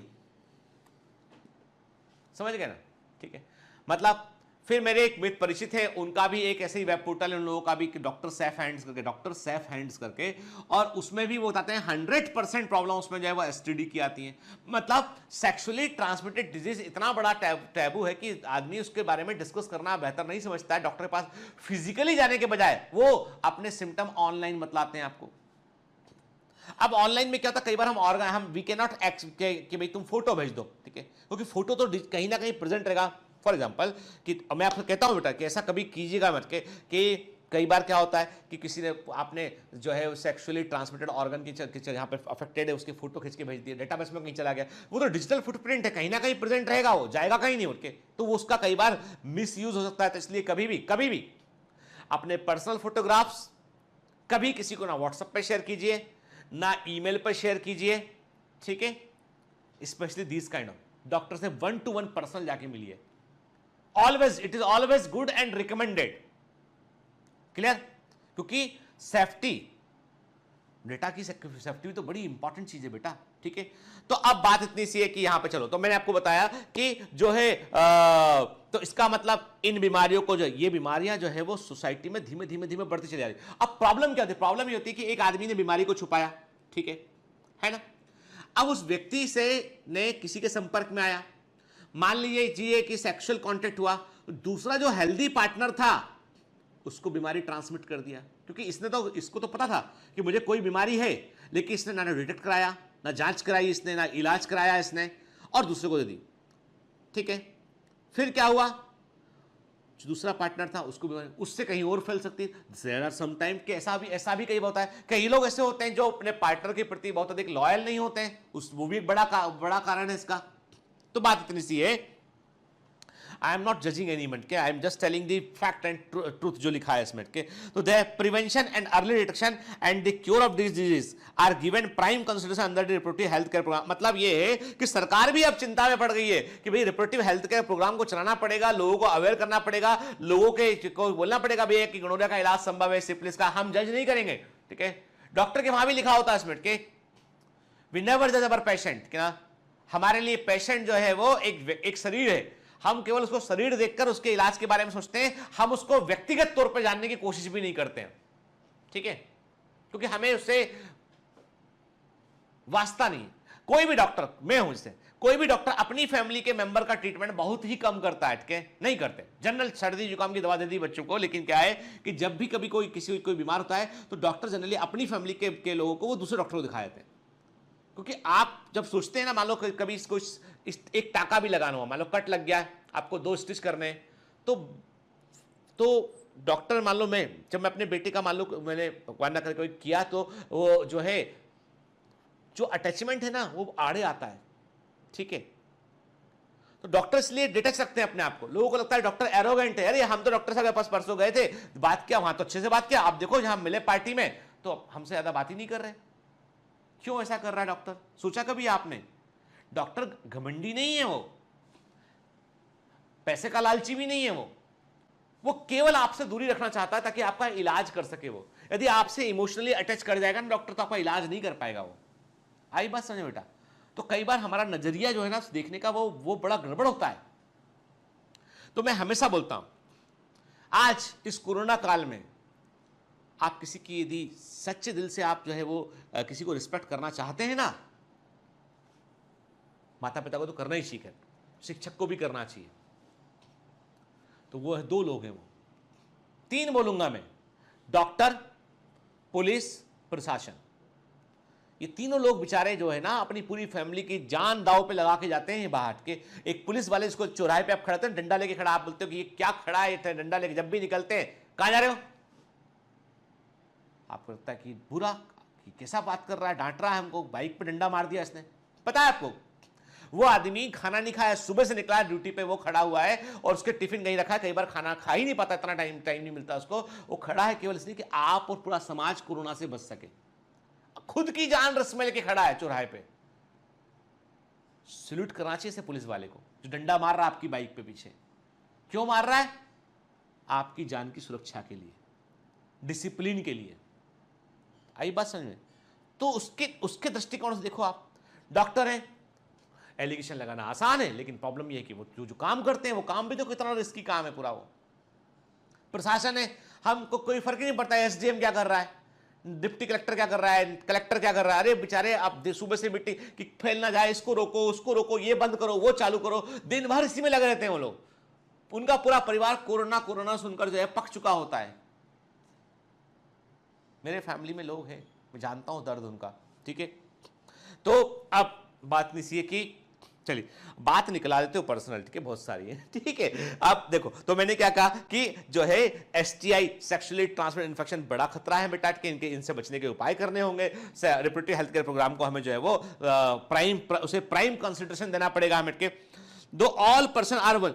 समझ गए ना, ठीक है। मतलब फिर मेरे एक मित्र परिचित है, उनका भी एक ऐसे ही वेब पोर्टल है, उन लोगों का भी डॉक्टर सेफ हैंड्स करके, और उसमें भी वो बताते हैं 100% प्रॉब्लम उसमें जो है वो एसटीडी की आती है। मतलब सेक्सुअली ट्रांसमिटेड डिजीज इतना बड़ा टैबू है कि आदमी उसके बारे में डिस्कस करना बेहतर नहीं समझता है, डॉक्टर के पास फिजिकली जाने के बजाय वो अपने सिम्टम ऑनलाइन बतलाते हैं आपको। अब ऑनलाइन में क्या होता है, कई बार हम वी कैन नॉट कि भाई तुम फोटो भेज दो, ठीक है, क्योंकि फोटो तो कहीं ना कहीं प्रेजेंट रहेगा। फॉर एग्जाम्पल कि मैं आपको कहता हूं बेटा कि ऐसा कभी कीजिएगा मत कि कई बार क्या होता है कि किसी ने आपने जो है सेक्सुअली ट्रांसमिटेड ऑर्गन की जहां पे अफेक्टेड है उसकी फोटो खींच के भेज दी, डेटाबेस में कहीं चला गया, वो तो डिजिटल फुटप्रिंट है, कहीं ना कहीं प्रेजेंट रहेगा, वो जाएगा कहीं नहीं उठ के, तो वो उसका कई बार मिस यूज हो सकता है। तो इसलिए कभी भी अपने पर्सनल फोटोग्राफ्स कभी किसी को ना व्हाट्सएप पे शेयर कीजिए, ना ईमेल पर शेयर कीजिए, ठीक है। Specially this kind of doctor से 1-to-1 पर्सनल जाके मिलिए। Always it is always good and recommended, clear, क्योंकि सेफ्टी, डेटा की सेफ्टी भी तो बड़ी इंपॉर्टेंट चीज है बेटा, ठीक है। तो अब बात इतनी सी है कि यहां पे चलो, तो मैंने आपको बताया कि जो है तो इसका मतलब इन बीमारियों को, जो ये बीमारियां जो है वो सोसाइटी में धीमे धीमे बढ़ती चली जा रही है। अब प्रॉब्लम क्या होती है, प्रॉब्लम ये होती है कि एक आदमी ने बीमारी को छुपाया, ठीक है ना। अब उस व्यक्ति से ने किसी के संपर्क में आया, मान लीजिए कि सेक्सुअल कॉन्टेक्ट हुआ, दूसरा जो हेल्दी पार्टनर था उसको बीमारी ट्रांसमिट कर दिया, क्योंकि इसको तो पता था कि मुझे कोई बीमारी है, लेकिन इसने ना डिटेक्ट कराया, ना जांच कराई इसने, ना इलाज कराया इसने, और दूसरे को दे दी, ठीक है। फिर क्या हुआ, जो दूसरा पार्टनर था उसको बीमारी उससे कहीं और फैल सकती है। देयर आर सम टाइम कि ऐसा भी कई होता है, कई लोग ऐसे होते हैं जो अपने पार्टनर के प्रति बहुत अधिक लॉयल नहीं होते हैं, वो भी एक बड़ा कारण है इसका। तो बात इतनी सी है, I am not judging anyone के, I am just telling the fact and truth जो लिखा है इसमें के। तो the prevention and early detection and the cure of this disease are given prime consideration under the reproductive health care programme. मतलब ये है कि सरकार भी अब चिंता में पड़ गई है कि भाई रिप्रोडक्टिव हेल्थ केयर प्रोग्राम को चलाना पड़ेगा, लोगों को अवेयर करना पड़ेगा, लोगों को बोलना पड़ेगा भैया कि गोनोरिया का इलाज संभव है, सिफिलिस का हम जज नहीं करेंगे, ठीक है। डॉक्टर के वहां भी लिखा होता है इसमें के वी नेवर जज अवर पेशेंट, क्या हमारे लिए पेशेंट जो है वो एक शरीर है, हम केवल उसको शरीर देखकर उसके इलाज के बारे में सोचते हैं, हम उसको व्यक्तिगत तौर पर जानने की कोशिश भी नहीं करते हैं, ठीक है, क्योंकि हमें उससे वास्ता नहीं। कोई भी डॉक्टर, मैं हूं इससे, कोई भी डॉक्टर अपनी फैमिली के मेंबर का ट्रीटमेंट बहुत ही कम करता है, ठीक है, नहीं करते। जनरल सर्दी जुकाम की दवा दे दी बच्चों को, लेकिन क्या है कि जब भी कभी कोई बीमार होता है तो डॉक्टर जनरली अपनी फैमिली के लोगों को वो दूसरे डॉक्टर को दिखा देते हैं, क्योंकि आप जब सोचते हैं ना, मान लो कभी इसको एक टाका भी लगाना हुआ, मान लो कट लग गया, आपको 2 स्टिच करने हैं, तो डॉक्टर, मान लो जब मैं अपने बेटे का, मान लो मैंने भगवान ना करे कोई किया, तो वो जो है, जो अटैचमेंट है ना, वो आड़े आता है, ठीक है। तो डॉक्टर इसलिए डिटेक्ट रखते हैं अपने आप को। लोगों को लगता है डॉक्टर एरोगेंट है, अरे हम तो डॉक्टर साहब के पास परसों गए थे, बात किया वहां तो अच्छे से बात किया, आप देखो जहां मिले पार्टी में तो हमसे ज्यादा बात ही नहीं कर रहे। क्यों ऐसा कर रहा है डॉक्टर? सोचा कभी आपने? डॉक्टर घमंडी नहीं है, वो पैसे का लालची भी नहीं है, वो केवल आपसे दूरी रखना चाहता है ताकि आपका इलाज कर सके। वो यदि आपसे इमोशनली अटैच कर जाएगा ना डॉक्टर, तो आपका इलाज नहीं कर पाएगा। वो आई बात समझ बेटा? तो कई बार हमारा नजरिया जो है ना देखने का, वो बड़ा गड़बड़ होता है। तो मैं हमेशा बोलता हूं, आज इस कोरोना काल में आप किसी की यदि सच्चे दिल से आप जो है वो किसी को रिस्पेक्ट करना चाहते हैं ना, माता पिता को तो करना ही चाहिए, शिक्षक को भी करना चाहिए। तो वो है 2 लोग हैं, वो 3 बोलूंगा मैं, डॉक्टर, पुलिस, प्रशासन। ये तीनों लोग बेचारे जो है ना अपनी पूरी फैमिली की जान दांव पे लगा के जाते हैं बाहर के। एक पुलिस वाले इसको चौराहे पे आप खड़े थे, डंडा लेके खड़ा, आप बोलते हो कि ये क्या खड़ा है, ये डंडा लेके जब भी निकलते हैं, कहां जा रहे हो? आपको लगता है कि बुरा, कि कैसा बात कर रहा है, डांट रहा है हमको, बाइक पे डंडा मार दिया इसने। पता है आपको, वो आदमी खाना नहीं खाया, सुबह से निकला है ड्यूटी पे, वो खड़ा हुआ है और उसके टिफिन नहीं रखा है, कई बार खाना खा ही नहीं पाता, इतना टाइम नहीं मिलता उसको। वो खड़ा है केवल इसलिए कि आप और पूरा समाज कोरोना से बच सके। खुद की जान रस में लेके खड़ा है चौराहे पे। सल्यूट करना चाहिए इसे पुलिस वाले को, जो डंडा मार रहा है आपकी बाइक पे पीछे। क्यों मार रहा है? आपकी जान की सुरक्षा के लिए, डिसिप्लिन के लिए। आई बात समझ में? तो उसके दृष्टिकोण से देखो, आप डॉक्टर हैं, एलिगेशन लगाना आसान है, लेकिन प्रॉब्लम यह है कि वो जो काम करते हैं वो काम भी तो कितना रिस्की काम है पूरा। वो प्रशासन है, हमको कोई फर्क ही नहीं पड़ता है एसडीएम क्या कर रहा है, डिप्टी कलेक्टर क्या कर रहा है, कलेक्टर क्या कर रहा है। अरे बेचारे आप सुबह से मिट्टी कि फैल ना जाए, इसको रोको, उसको रोको, ये बंद करो, वो चालू करो, दिन भर इसी में लगे रहते हैं वो लोग। उनका पूरा परिवार कोरोना सुनकर जो है पक चुका होता है। मेरे फैमिली में लोग हैं, मैं जानता हूं दर्द उनका, ठीक है। तो अब बात नहीं कि चलिए बात निकला देते हो पर्सनल, ठीक है, बहुत सारी है, ठीक है। अब देखो, तो मैंने क्या कहा कि जो है एसटीआई, सेक्सुअली ट्रांसमिटेड इन्फेक्शन बड़ा खतरा है बेटा, के इनसे बचने के उपाय करने होंगे। रिप्रोडक्टिव हेल्थ केयर प्रोग्राम को हमें जो है वो उसे प्राइम कंसिडरेशन देना पड़ेगा हमें के। दो ऑल पर्सन आर,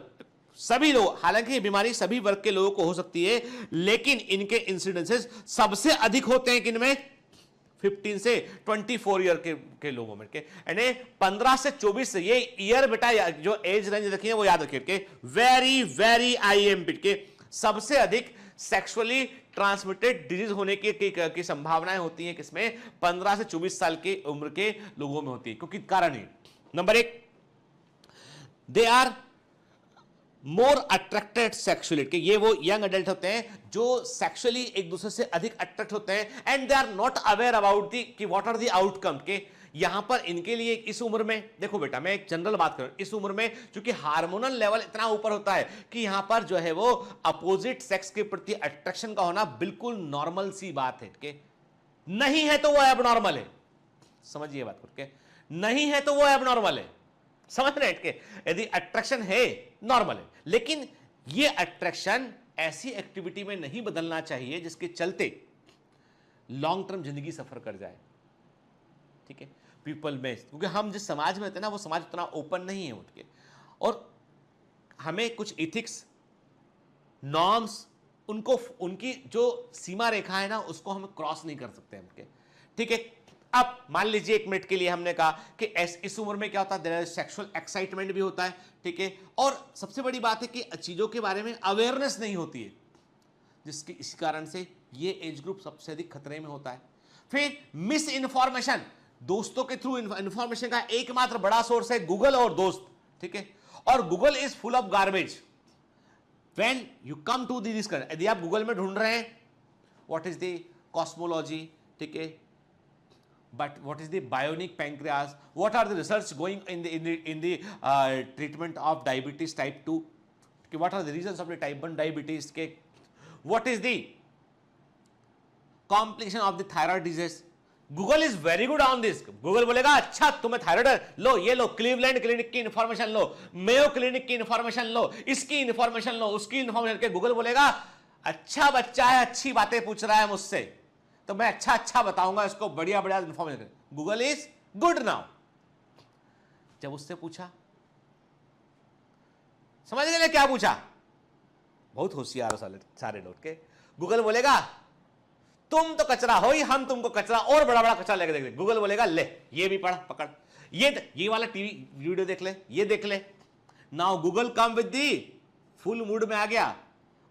सभी लोग, हालांकि ये बीमारी सभी वर्ग के लोगों को हो सकती है, लेकिन इनके इंसिडेंसेस सबसे अधिक होते हैं किनमें? 15 से 24 ईयर के लोगों में के, यानी 15 से 24 से, ये ईयर बेटा जो एज रेंज रखी है वो याद रखिए के, वेरी IMP के सबसे अधिक सेक्सुअली ट्रांसमिटेड डिजीज होने की संभावनाएं होती हैं किसमें? 15 से 24 साल की उम्र के लोगों में होती है। क्योंकि कारण है, number 1, they are more attracted sexually, कि ये वो यंग एडल्ट होते हैं जो सेक्सुअली एक दूसरे से अधिक अट्रैक्ट होते हैं, and they are not aware about the कि व्हाट आर द आउटकम के। यहां पर इनके लिए इस उम्र में, देखो बेटा मैं एक जनरल बात करूं, इस उम्र में चूंकि हार्मोनल लेवल इतना ऊपर होता है कि यहां पर जो है वो अपोजिट सेक्स के प्रति अट्रैक्शन का होना बिल्कुल नॉर्मल सी बात है कि नहीं है तो वो एबनॉर्मल है। समझिए बात करके, नहीं है तो वो एबनॉर्मल है, समझ रहे हैं? यदि अट्रैक्शन है नॉर्मल है, लेकिन ये अट्रैक्शन ऐसी एक्टिविटी में नहीं बदलना चाहिए जिसके चलते लॉन्ग टर्म जिंदगी सफर कर जाए, ठीक है, पीपल में। क्योंकि हम जिस समाज में रहते हैं ना, वो समाज उतना ओपन नहीं है उठ के, और हमें कुछ इथिक्स, नॉर्म्स, उनकी जो सीमा रेखा है ना, उसको हम क्रॉस नहीं कर सकते उनके, ठीक है। अब मान लीजिए 1 मिनट के लिए हमने कहा कि इस उम्र में क्या होता है, सेक्सुअल एक्साइटमेंट भी होता है, ठीक है, और सबसे बड़ी बात है कि चीजों के बारे में अवेयरनेस नहीं होती है, जिसके इसी कारण से ये एज ग्रुप सबसे अधिक खतरे में होता है। फिर मिस इन्फॉर्मेशन, दोस्तों के थ्रू इंफॉर्मेशन का एकमात्र बड़ा सोर्स है गूगल और दोस्त, ठीक है, और Google is full of garbage. When you come to this, यदि आप गूगल में ढूंढ रहे हैं व्हाट इज द कॉस्मोलॉजी, ठीक है, but what is the bionic pancreas, what are the research going in the treatment of diabetes type 2, okay, what are the reasons of the type 1 diabetes, what is the complication of the thyroid disease, Google is very good on this. Google बोलेगा अच्छा तुम्हें thyroid है, लो ये लो, Cleveland clinic की information लो, Mayo clinic की information लो, इसकी information लो, उसकी information के गूगल बोलेगा अच्छा बच्चा है, अच्छी बातें पूछ रहा है मुझसे, तो मैं अच्छा अच्छा बताऊंगा इसको, बढ़िया बढ़िया information. Google is good now. जब उससे पूछा, समझ गए क्या पूछा? बहुत होशियार हो सारे लोग के। गूगल बोलेगा तुम तो कचरा हो ही, हम तुमको कचरा और बड़ा बड़ा कचरा लेके देंगे। गूगल बोलेगा ले ये भी पढ़, पकड़, ये वाला टीवी वीडियो देख ले, ये देख ले। Now Google come with the full mood में आ गया।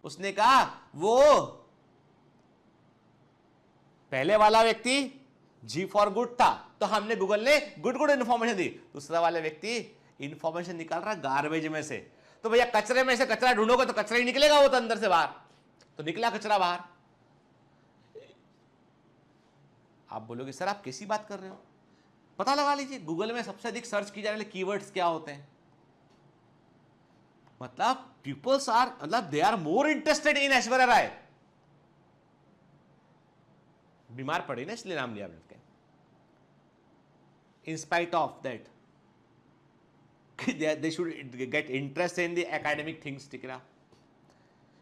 उसने कहा वो पहले वाला व्यक्ति जी फॉर गुड था, तो हमने गूगल ने गुड गुड इंफॉर्मेशन दी। दूसरा वाला व्यक्ति इंफॉर्मेशन निकाल रहा गार्बेज में से, तो भैया कचरे में से कचरा ढूंढोगे तो कचरा ही निकलेगा वो तो अंदर से बाहर, तो निकला कचरा बाहर। आप बोलोगे सर आप कैसी बात कर रहे हो? पता लगा लीजिए गूगल में सबसे अधिक सर्च की जाने वाले कीवर्ड्स क्या होते हैं। मतलब पीपल्स आर, मतलब they are more interested in Aishwarya Rai. बीमार पड़ी ना इसलिए नाम लिया मैंने। In spite of that they should get interest in the academic things. ठीक है,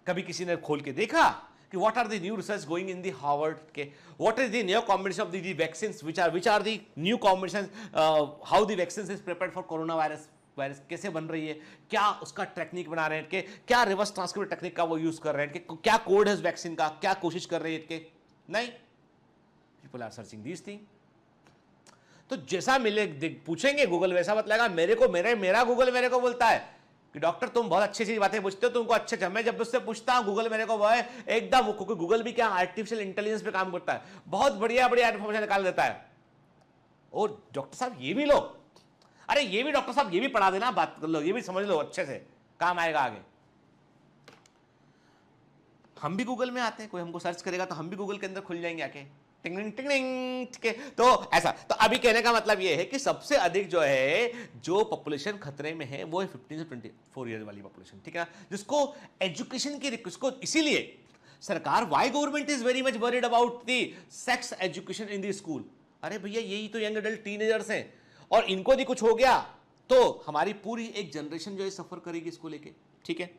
कभी किसी ने खोल के देखा कि what are the new research going in the Harvard के, what is the new combination of the vaccines, which are the new combinations, how the vaccines is prepared for coronavirus, virus कैसे बन रही है, क्या उसका टेक्निक बना रहे हैं के, क्या रिवर्स ट्रांसक्रिप्शन टेक्निक का वो यूज कर रहे हैं कि क्या कोड है उस वैक्सीन का, क्या कोशिश कर रहे हैं के, नहीं, people are searching these thing. तो जैसा मिले पूछेंगे गूगल वैसा बतलाएगा। मेरे को मेरा गूगल मेरे को बोलता है कि डॉक्टर तुम बहुत अच्छी अच्छी बातें पूछते हो, तुमको अच्छे मैं जब उससे पूछता हूं गूगल मेरे को वो है एकदम, क्योंकि गूगल भी क्या आर्टिफिशियल इंटेलिजेंस पे काम करता है, बहुत बढ़िया बढ़िया इन्फॉर्मेशन निकाल देता है। और डॉक्टर साहब ये भी लो, अरे ये भी डॉक्टर साहब ये भी पढ़ा देना, बात कर लो, ये भी समझ लो, अच्छे से काम आएगा आगे। हम भी गूगल में आते हैं, कोई हमको सर्च करेगा तो हम भी गूगल के अंदर खुल जाएंगे आके, टिंग टिंग टिंग, ठीक है। तो ऐसा, तो अभी कहने का मतलब ये है कि सबसे अधिक जो है जो पॉपुलेशन खतरे में है वो है 15 से 24 ईयर वाली पॉपुलेशन, ठीक है ना, जिसको एजुकेशन की रिक्वेस्ट, इसीलिए सरकार, why government is very much worried about the sex education in the school. अरे भैया यही तो यंग एडल्ट टीनेजर्स हैं, और इनको भी कुछ हो गया तो हमारी पूरी एक जनरेशन जो है सफर करेगी इसको लेके, ठीक है।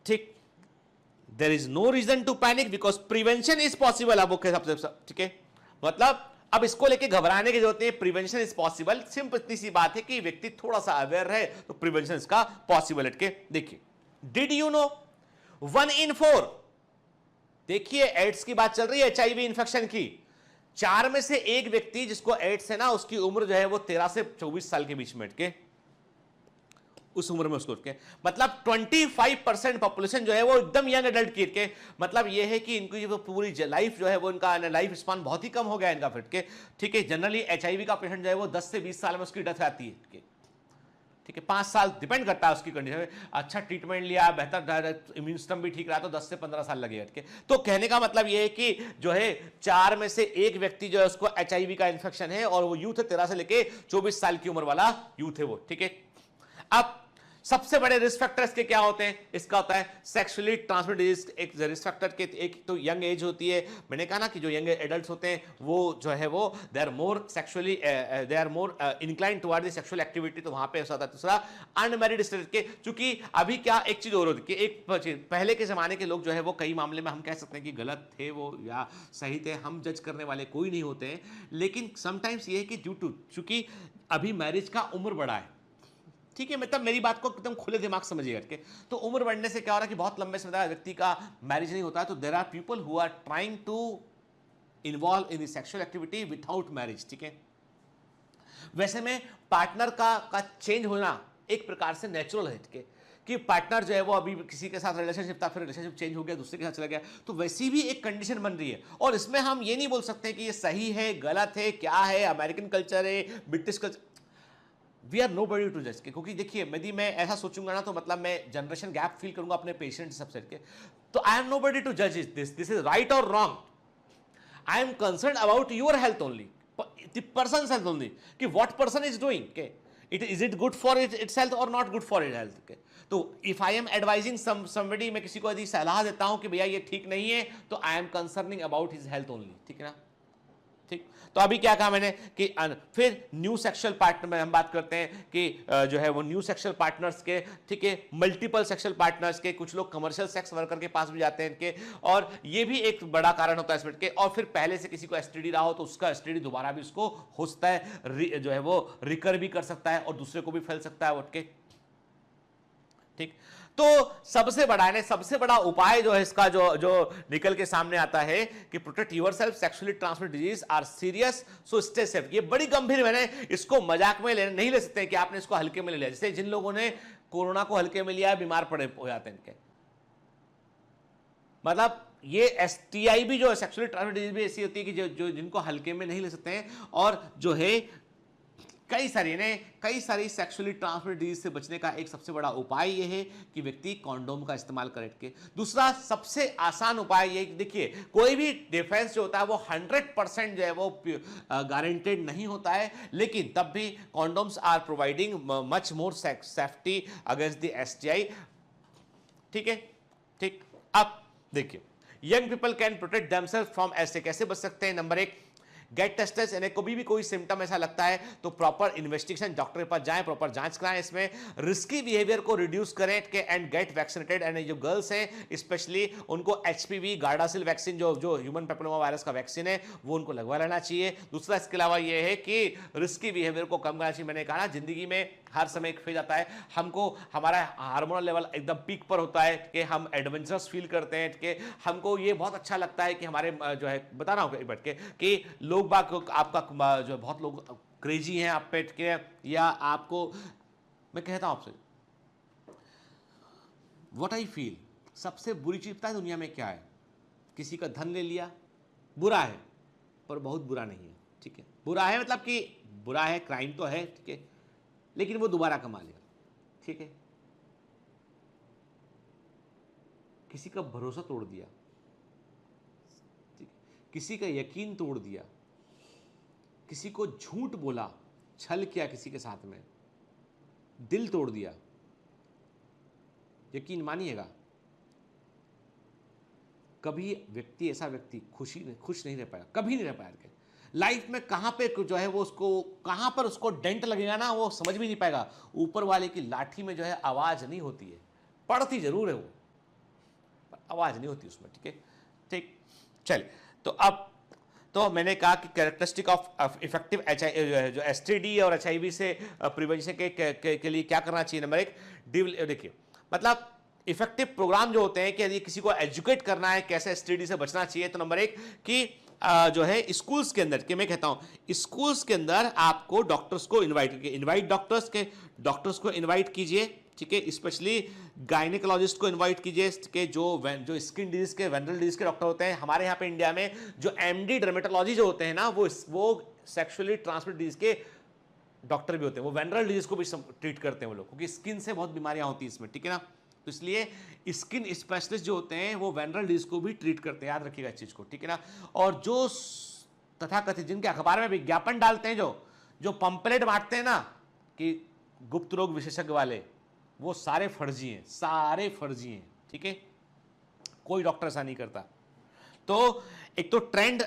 ठीक, there is no reason to panic because prevention is possible। अब ओके सबसे, ठीक है, मतलब अब इसको लेके घबराने की जरूरत नहीं है, प्रिवेंशन इज पॉसिबल। सिंपल इतनी सी बात है कि व्यक्ति थोड़ा सा अवेयर रहे तो प्रिवेंशन इसका पॉसिबल है। देखिए, डिड यू नो 1 in 4, देखिए एड्स की बात चल रही है, HIV इंफेक्शन की, 4 में से 1 व्यक्ति जिसको एड्स है ना, उसकी उम्र जो है वो 13 से 24 साल के बीच में के, उस उम्र में उसको के, मतलब 25% पॉपुलेशन जो है वो एकदम यंग एडल्ट की के, मतलब ये है कि इनकी जो पूरी लाइफ जो है वो, इनका लाइफ स्पान बहुत ही कम हो गया इनका फिर के, ठीक है। जनरली HIV का पेशेंट जो है वो 10 से 20 साल में उसकी डेथ आती है, ठीक है, 5 साल डिपेंड करता है उसकी कंडीशन में, अच्छा ट्रीटमेंट लिया, बेहतर इम्यून सिस्टम भी ठीक रहा तो 10 से 15 साल लगेगा। तो कहने का मतलब ये है कि जो है 4 में से 1 व्यक्ति जो है उसको HIV का इन्फेक्शन है, और वो यूथ है 13 से लेके 24 साल की उम्र वाला यूथ है वो, ठीक है। अब सबसे बड़े रिस्क फैक्टर्स के क्या होते हैं? इसका होता है सेक्सुअली ट्रांसमिटेड डिजीज, एक रिस्क फैक्टर के, एक तो यंग एज होती है, मैंने कहा ना कि जो यंग एडल्ट्स होते हैं वो जो है वो they are more sexually, they are more incline toward the sexual activity, तो वहां पे ऐसा होता है। दूसरा अनमैरिड स्टेट के, चूंकि अभी क्या एक चीज और होती है कि एक पहले के जमाने के लोग जो है वो कई मामले में हम कह सकते हैं कि गलत थे वो या सही थे, हम जज करने वाले कोई नहीं होते हैं, लेकिन समटाइम्स ये है कि ड्यू टू, चूंकि अभी मैरिज का उम्र बढ़ा है, ठीक है, मतलब मेरी बात को एकदम खुले दिमाग समझिए करके, तो उम्र बढ़ने से क्या हो रहा है कि बहुत लंबे समय तक व्यक्ति का मैरिज नहीं होता है, तो there are people who are trying to involve in the sexual activity without marriage, ठीक है। वैसे में पार्टनर का चेंज होना एक प्रकार से नेचुरल है, ठीक है, कि पार्टनर जो है वो अभी किसी के साथ रिलेशनशिप था, फिर रिलेशनशिप चेंज हो गया, दूसरे के साथ चला गया, तो वैसी भी एक कंडीशन बन रही है, और इसमें हम ये नहीं बोल सकते कि ये सही है गलत है क्या है, अमेरिकन कल्चर है British culture, we are nobody to जज, क्योंकि देखिए यदि मैं ऐसा सोचूंगा ना तो मतलब मैं जनरेशन गैप फील करूंगा अपने पेशेंट सबसे के, तो I am nobody to जज दिस इज राइट और wrong, I am concern about your health only, the person health only, कि व्हाट पर्सन इज डूइंग, के is it good for its health और not good for it health, के। तो if I am advising somebody, मैं किसी को यदि सलाह देता हूं कि भैया ये ठीक नहीं है, तो I M concerning about his health only, ठीक है ना, ठीक। तो अभी क्या कहा मैंने कि फिर न्यू सेक्सुअल पार्टनर में हम बात करते हैं कि जो है वो न्यू सेक्सुअल पार्टनर्स के, ठीक है, मल्टीपल सेक्सुअल पार्टनर्स के, कुछ लोग कमर्शियल सेक्स वर्कर के पास भी जाते हैं इनके, और ये भी एक बड़ा कारण होता है इसमें के। और फिर पहले से किसी को एसटीडी रहा हो तो उसका एसटीडी दोबारा भी उसको हो सकता है, जो है वो रिकर भी कर सकता है और दूसरे को भी फैल सकता है उठ के, ठीक। तो सबसे बड़ा है, सबसे बड़ा उपाय जो है इसका जो जो निकल के सामने आता है कि protect yourself, sexually transmitted disease are serious, so stay safe. ये बड़ी गंभीर, मैंने इसको मजाक में नहीं ले सकते कि आपने इसको हल्के में ले लिया। जैसे जिन लोगों ने कोरोना को हल्के में लिया, बीमार पड़े हो जाते हैं इनके, मतलब ये एसटीआई भी जो है, सेक्सुअली ट्रांसमिटेड डिजीज भी ऐसी होती है कि जो जिनको हल्के में नहीं ले सकते हैं, और जो है कई सारी सेक्सुअली ट्रांसमिटेड डिजीज से बचने का एक सबसे बड़ा उपाय यह है कि व्यक्ति कॉन्डोम का इस्तेमाल करे। दूसरा सबसे आसान उपाय ये, देखिए कोई भी डिफेंस जो होता है वो 100% जो है वो गारंटेड नहीं होता है, लेकिन तब भी condoms are providing much more safety against the STI, ठीक है, ठीक। अब देखिए, young people can protect themselves from STI, कैसे बच सकते हैं? नंबर 1, गेट टेस्टेड, यानी कभी भी कोई सिम्टम ऐसा लगता है तो प्रॉपर इन्वेस्टिगेशन, डॉक्टर के पास जाएं, प्रॉपर जांच कराएं, इसमें रिस्की बिहेवियर को रिड्यूस करें एंड गेट वैक्सीनेटेड। एंड जो गर्ल्स हैं स्पेशली उनको एचपीवी, गार्डासिल वैक्सीन जो ह्यूमन पेपिलोमा वायरस का वैक्सीन है वो उनको लगवा लेना चाहिए। दूसरा इसके अलावा ये है कि रिस्की बिहेवियर को कम करना चाहिए। मैंने कहा ना, जिंदगी में हर समय एक फेज आता है, हमको हमारा हार्मोनल लेवल एकदम पीक पर होता है कि हम एडवेंचरस फील करते हैं, कि हमको ये बहुत अच्छा लगता है कि हमारे जो है, बता रहा हूँ बैठ के कि लोग बाग आपका जो बहुत लोग क्रेजी हैं आप पे के, या आपको मैं कहता हूं आपसे व्हाट आई फील, सबसे बुरी चीज पता है दुनिया में क्या है? किसी का धन ले लिया, बुरा है पर बहुत बुरा नहीं है, ठीक है, बुरा है मतलब कि बुरा है, क्राइम तो है, ठीक है, लेकिन वो दोबारा कमा लेगा, ठीक है। किसी का भरोसा तोड़ दिया, ठीक, किसी का यकीन तोड़ दिया, किसी को झूठ बोला, छल किया किसी के साथ में, दिल तोड़ दिया, यकीन मानिएगा कभी ऐसा व्यक्ति खुश नहीं रह पाया, कभी नहीं रह पाया। लाइफ में कहां पे जो है वो उसको, कहां पर उसको डेंट लगेगा ना, वो समझ भी नहीं पाएगा। ऊपर वाले की लाठी में जो है आवाज नहीं होती है, पड़ती जरूर है वो, पर आवाज नहीं होती उसमें, ठीक है, ठीक। चलिए, तो मैंने कहा कि कैरेक्टरिस्टिक ऑफ इफेक्टिव जो एसटीडी और एचआईवी से प्रिवेंशन के लिए क्या करना चाहिए? नंबर 1, देखिए मतलब इफेक्टिव प्रोग्राम जो होते हैं कि यदि किसी को एजुकेट करना है कैसे एसटीडी से बचना चाहिए, तो नंबर 1 कि जो है स्कूल्स के अंदर, कि मैं कहता हूं स्कूल्स के अंदर आपको डॉक्टर्स को डॉक्टर्स को इनवाइट कीजिए, ठीक है, स्पेशली गायनेकोलॉजिस्ट को इनवाइट कीजिए, कि जो स्किन डिजीज के, वेनरल डिजीज के डॉक्टर होते हैं। हमारे यहाँ पे इंडिया में जो एमडी डर्मेटोलॉजी जो होते हैं ना, वो सेक्सुअली ट्रांसमिटेड डिजीज के डॉक्टर भी होते हैं, वो वेनरल डिजीज को भी ट्रीट करते हैं वो लोग, क्योंकि स्किन से बहुत बीमारियां होती हैं इसमें, ठीक है ना। तो इसलिए स्किन स्पेशलिस्ट जो होते हैं वो वेनरल डिजीज को भी ट्रीट करते हैं, याद रखिएगा इस चीज को, ठीक है ना। और जो तथाकथित जिनके अखबार में विज्ञापन डालते हैं, जो पंपलेट बांटते हैं ना कि गुप्त रोग विशेषज्ञ वाले, वो सारे फर्जी हैं, ठीक है, कोई डॉक्टर ऐसा नहीं करता। तो एक तो ट्रेंड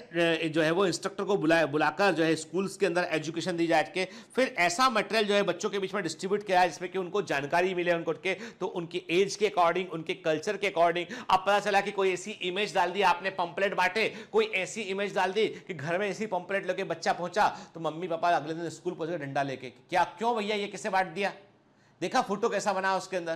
जो है वो इंस्ट्रक्टर को बुलाकर जो है स्कूल्स के अंदर एजुकेशन दी जाए, के फिर ऐसा मटेरियल जो है बच्चों के बीच में डिस्ट्रीब्यूट किया है जिसमें कि उनको जानकारी मिले उनको के, तो उनकी एज के अकॉर्डिंग, उनके कल्चर के अकॉर्डिंग। अब पता चला कि कोई ऐसी इमेज डाल दी, आपने पंपलेट बांटे, कोई ऐसी इमेज डाल दी कि घर में ऐसी पंपलेट लेके बच्चा पहुंचा, तो मम्मी पापा अगले दिन स्कूल पहुंचे डंडा लेके, क्या क्यों भैया ये किसे बांट दिया, देखा फोटो कैसा बना उसके अंदर।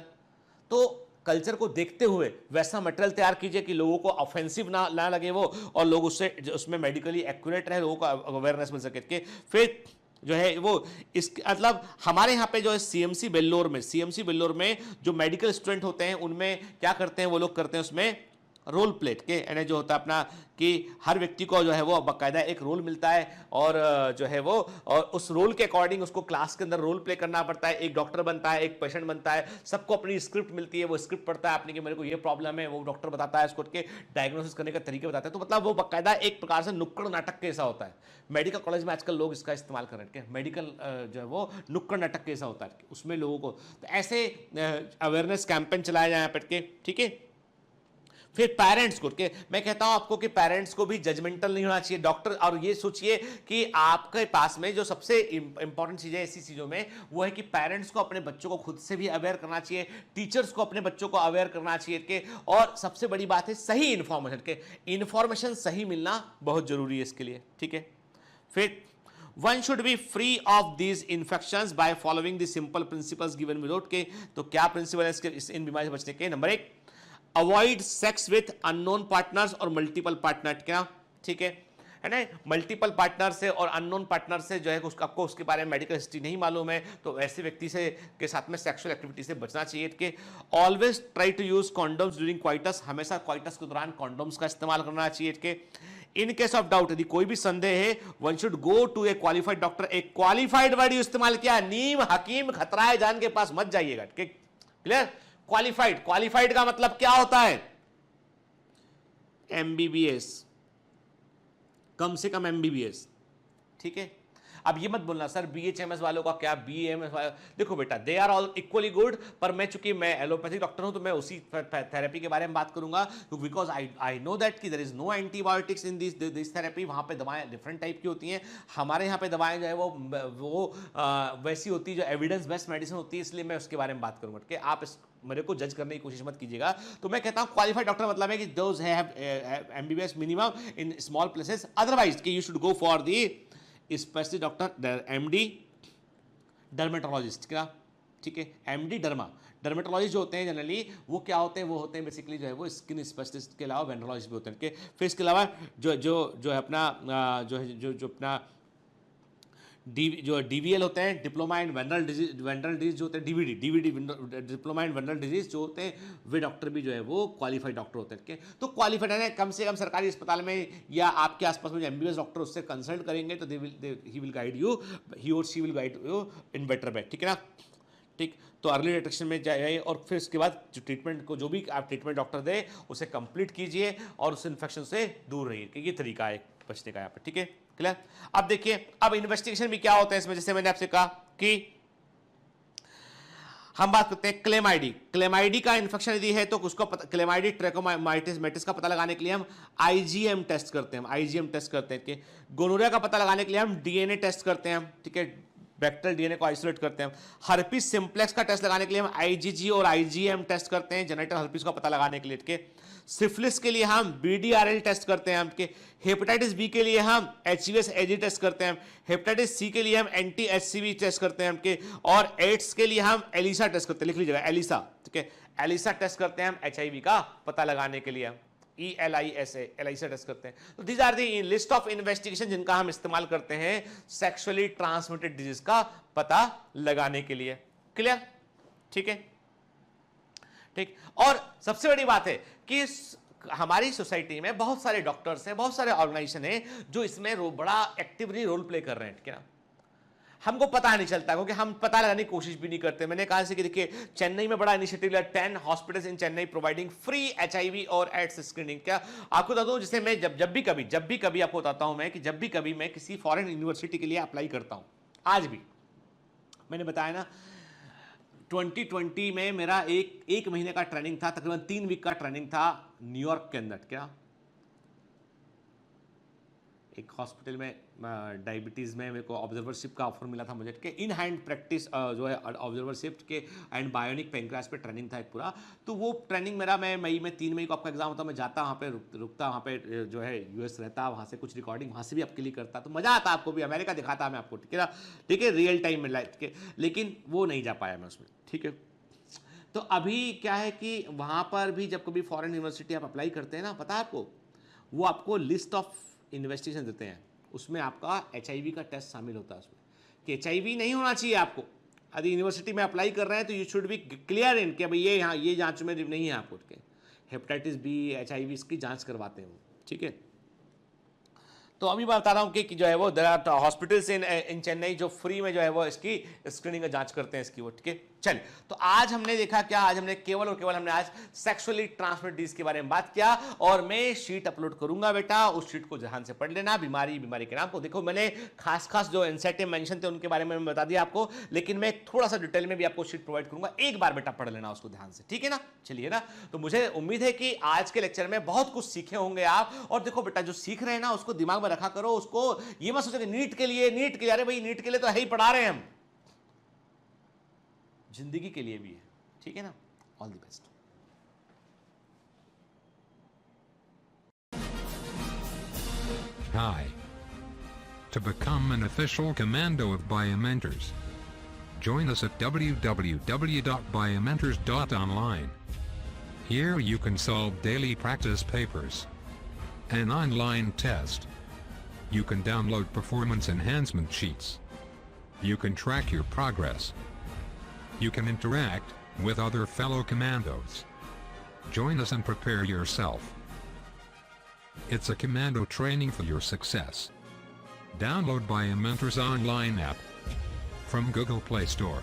तो कल्चर को देखते हुए वैसा मटेरियल तैयार कीजिए कि लोगों को ऑफेंसिव ना लगे वो, और लोग उसमें मेडिकली एक्यूरेट रहे, लोगों को अवेयरनेस मिल सके। कि फिर जो है वो इस मतलब हमारे यहाँ पे जो है सीएमसी बेल्लोर में जो मेडिकल स्टूडेंट होते हैं उनमें क्या करते हैं वो लोग, करते हैं उसमें रोल प्लेट के, यानी जो होता है अपना कि हर व्यक्ति को जो है वो बाकायदा एक रोल मिलता है, और जो है वो और उस रोल के अकॉर्डिंग उसको क्लास के अंदर रोल प्ले करना पड़ता है। एक डॉक्टर बनता है, एक पेशेंट बनता है, सबको अपनी स्क्रिप्ट मिलती है, वो स्क्रिप्ट पढ़ता है अपनी कि मेरे को ये प्रॉब्लम है, वो डॉक्टर बताता है, उसको के डायग्नोसिस करने का तरीके बताता है। तो मतलब वो बाकायदा एक प्रकार से नुक्कड़ नाटक कैसा होता है। मेडिकल कॉलेज में आजकल लोग इसका इस्तेमाल कर रहे हैं, मेडिकल जो है वो नुक्कड़ नाटक कैसा होता है, उसमें लोगों को तो ऐसे अवेयरनेस कैंपेन चलाया जाए यहाँ पे, ठीक है। फिर पेरेंट्स को, मैं कहता हूं आपको कि पेरेंट्स को भी जजमेंटल नहीं होना चाहिए डॉक्टर। और ये सोचिए कि आपके पास में जो सबसे इंपॉर्टेंट चीज है ऐसी चीजों में, वो है कि पेरेंट्स को अपने बच्चों को खुद से भी अवेयर करना चाहिए, टीचर्स को अपने बच्चों को अवेयर करना चाहिए कि, और सबसे बड़ी बात है सही इंफॉर्मेशन के, इंफॉर्मेशन सही मिलना बहुत जरूरी है इसके लिए, ठीक है। फिर One should be free of these infections by following the simple principles given below के, तो क्या प्रिंसिपल है इसके इन बीमारी से बचने के? Number 1, avoid sex with unknown partners और मल्टीपल पार्टनर, क्या ठीक है ना। मल्टीपल पार्टनर से और अननोन पार्टनर से जो है आपको उसके बारे में मेडिकल हिस्ट्री नहीं मालूम है, तो ऐसे व्यक्ति से के साथ में सेक्सुअल एक्टिविटी से बचना चाहिए। कि always try to use condoms during coitus, हमेशा क्वाइटस के दौरान कॉन्डोम्स का इस्तेमाल करना चाहिए। कि इन केस ऑफ डाउट, यदि कोई भी संदेह है, one should go to a qualified doctor. एक क्वालिफाइड वर्ड इस्तेमाल किया, नीम हकीम खतराए जान के पास मत जाइएगा। क्लियर? क्वालिफाइड, क्वालिफाइड का मतलब क्या होता है? एमबीबीएस, कम से कम एमबीबीएस, ठीक है। अब ये मत बोलना सर बीएचएमएस वालों का क्या, बीएमएस वालों, देखो बेटा they are all equally good, पर मैं चूंकि मैं एलोपैथिक डॉक्टर हूं तो मैं उसी थेरेपी के बारे में बात करूंगा, बिकॉज आई नो दैट कि there is no antibiotics in this therapy. वहां पे दवाएं डिफरेंट टाइप की होती हैं, हमारे यहाँ पे दवाएं जो है वो वैसी होती है जो एविडेंस बेस्ड मेडिसिन होती है, इसलिए मैं उसके बारे में बात करूंगा। कि आप मेरे को जज करने की कोशिश मत कीजिएगा। तो मैं कहता हूं क्वालिफाइड डॉक्टर मतलब है कि those have MBBS minimum in small places, otherwise कि you should go for the specialist doctor, MD dermatologist, क्या ठीक है। एमडी डर्मेटोलॉजिस्ट जो होते हैं जनरली वो क्या होते हैं, वो होते हैं बेसिकली जो है वो स्किन स्पेशलिस्ट के अलावा वेंड्रोलॉजिस्ट भी होते हैं। फिर इसके अलावा जो है अपना जो अपना जो डीवीएल होते हैं, डिप्लोमा इन वेनरल डिजीज जो होते हैं, DVD diploma in venereal disease जो होते हैं, वे डॉक्टर भी जो है वो क्वालिफाइड डॉक्टर होते हैं। तो क्वालिफाइड है कम से कम सरकारी अस्पताल में या आपके आसपास में जो एमबीबीएस डॉक्टर उससे कंसल्ट करेंगे तो ही विल गाइड यू, ही और she will guide you in better way, ठीक है ना। ठीक, तो अर्ली डिटेक्शन में जाइए और फिर उसके बाद जो ट्रीटमेंट को, जो भी आप ट्रीटमेंट डॉक्टर दे उसे कंप्लीट कीजिए और उस इन्फेक्शन से दूर रहिए, कि ये तरीका है बचने का यहाँ पर, ठीक है, क्लियर। अब देखिए, अब इन्वेस्टिगेशन भी क्या होता है इसमें, जैसे मैंने आपसे कहा कि हम बात करते हैं क्लेमाइडी। क्लेमाइडी का इन्फेक्शन यदि है तो उसको क्लेमाइडी ट्रैकोमाइटिस का पता लगाने के लिए हम आईजीएम टेस्ट करते हैं, आईजीएम टेस्ट करते हैं। कि गोनोरिया का पता लगाने के लिए हम डीएनए टेस्ट करते हैं, ठीक है, बैक्टीरियल डीएनए को आइसोलेट करते हैं। हर्पिस सिंप्लेक्स का टेस्ट लगाने के लिए हम आईजीजी और आईजीएम टेस्ट करते हैं, जेनेटल हर्पिस का पता लगाने के लिए। के सिफिलिस के लिए हम बीडीआरएल टेस्ट करते हैं, के हेपेटाइटिस बी के लिए हम एचवीएस एजी टेस्ट करते हैं, हेपेटाइटिस सी के लिए हम एंटी एचसीवी टेस्ट करते हैं के, और एड्स के लिए हम एलिसा टेस्ट करते हैं, लिख लीजिएगा एलिसा, ठीक है, एलिसा टेस्ट करते हैं हम एचआईवी का पता लगाने के लिए, ELISA एलिसा टेस्ट करते हैं। तो these are the list of investigation जिनका हम इस्तेमाल करते हैं सेक्सुअली ट्रांसमिटेड डिजीज का पता लगाने के लिए, क्लियर, ठीक है, ठीक। और सबसे बड़ी बात है कि हमारी सोसाइटी में बहुत सारे डॉक्टर्स हैं, बहुत सारे ऑर्गेनाइजेशन हैं जो इसमें बड़ा एक्टिवली रोल प्ले कर रहे हैं, ठीक है ना। हमको पता नहीं चलता क्योंकि हम पता लगाने की कोशिश भी नहीं करते। मैंने कहा कि देखिए चेन्नई में बड़ा इनिशिएटिव लिया, 10 hospitals in Chennai providing free HIV और एड्स स्क्रीनिंग। क्या आपको बता दूं, जैसे मैं जब भी कभी आपको बताता हूं मैं कि जब भी कभी मैं किसी फॉरेन यूनिवर्सिटी के लिए अप्लाई करता हूं, आज भी मैंने बताया ना 2020 में मेरा एक महीने का ट्रेनिंग था, तकरीबन 3 वीक का ट्रेनिंग था न्यूयॉर्क के अंदर। क्या एक हॉस्पिटल में डायबिटीज़ में मेरे को ऑब्जर्वरशिप का ऑफर मिला था मुझे, कि इन हैंड प्रैक्टिस जो है ऑब्जर्वरशिप के एंड बायोनिक पेनक्रियास पे ट्रेनिंग था एक पूरा। तो वो ट्रेनिंग मेरा, मैं मई में 3 मई को आपका एग्जाम होता, मैं जाता वहाँ पे रुकता, वहाँ पे जो है यूएस रहता, वहाँ से कुछ रिकॉर्डिंग वहाँ से भी आपके लिए करता, तो मज़ा आता, आपको भी अमेरिका दिखाता मैं आपको, ठीक है ना, ठीक है, रियल टाइम में लाइफ के। लेकिन वो नहीं जा पाया मैं उसमें, ठीक है। तो अभी क्या है कि वहाँ पर भी जब कभी फॉरेन यूनिवर्सिटी आप अप्लाई करते हैं ना, पता है आपको, वो आपको लिस्ट ऑफ इन्वेस्टिगेशन देते हैं, उसमें आपका एचआईवी का टेस्ट शामिल होता है उसमें, कि एचआईवी नहीं होना चाहिए आपको। यदि यूनिवर्सिटी में अप्लाई कर रहे हैं तो you should be clear in कि भाई ये जांच में नहीं है आपको, ठीक है। हेपेटाइटिस बी, एचआईवी इसकी जांच करवाते हैं वो, ठीक है। तो अभी मैं बता रहा हूँ कि जो है वो there are hospitals in Chennai जो फ्री में जो है वो इसकी स्क्रीनिंग का जांच करते हैं इसकी, वो ठीक है। चलिए, तो आज हमने देखा क्या, आज हमने केवल और केवल हमने आज सेक्सुअली ट्रांसमिटेड डिजीज के बारे में बात किया। और मैं शीट अपलोड करूंगा बेटा, उस शीट को ध्यान से पढ़ लेना, बीमारी के नाम को। देखो मैंने खास जो इंसेक्टिव मेंशन थे उनके बारे में बता दिया आपको, लेकिन मैं थोड़ा सा डिटेल में भी आपको शीट प्रोवाइड करूंगा, एक बार बेटा पढ़ लेना उसको ध्यान से, ठीक है ना। चलिए ना, तो मुझे उम्मीद है कि आज के लेक्चर में बहुत कुछ सीखे होंगे आप। और देखो बेटा, जो सीख रहे हैं ना उसको दिमाग में रखा करो, उसको ये मत सोचो कि नीट के लिए, अरे भाई नीट के लिए तो है ही पढ़ा रहे हैं हम, जिंदगी के लिए भी है, ठीक है ना। All the best. Hi. To become an official commando of Biomentors, join us at www.biomentors.online. Here you can solve daily practice papers, an online test. You can download performance enhancement sheets. You can track your progress. You can interact with other fellow commandos. Join us and prepare yourself. It's a commando training for your success. Download Biomentors online app from Google Play Store.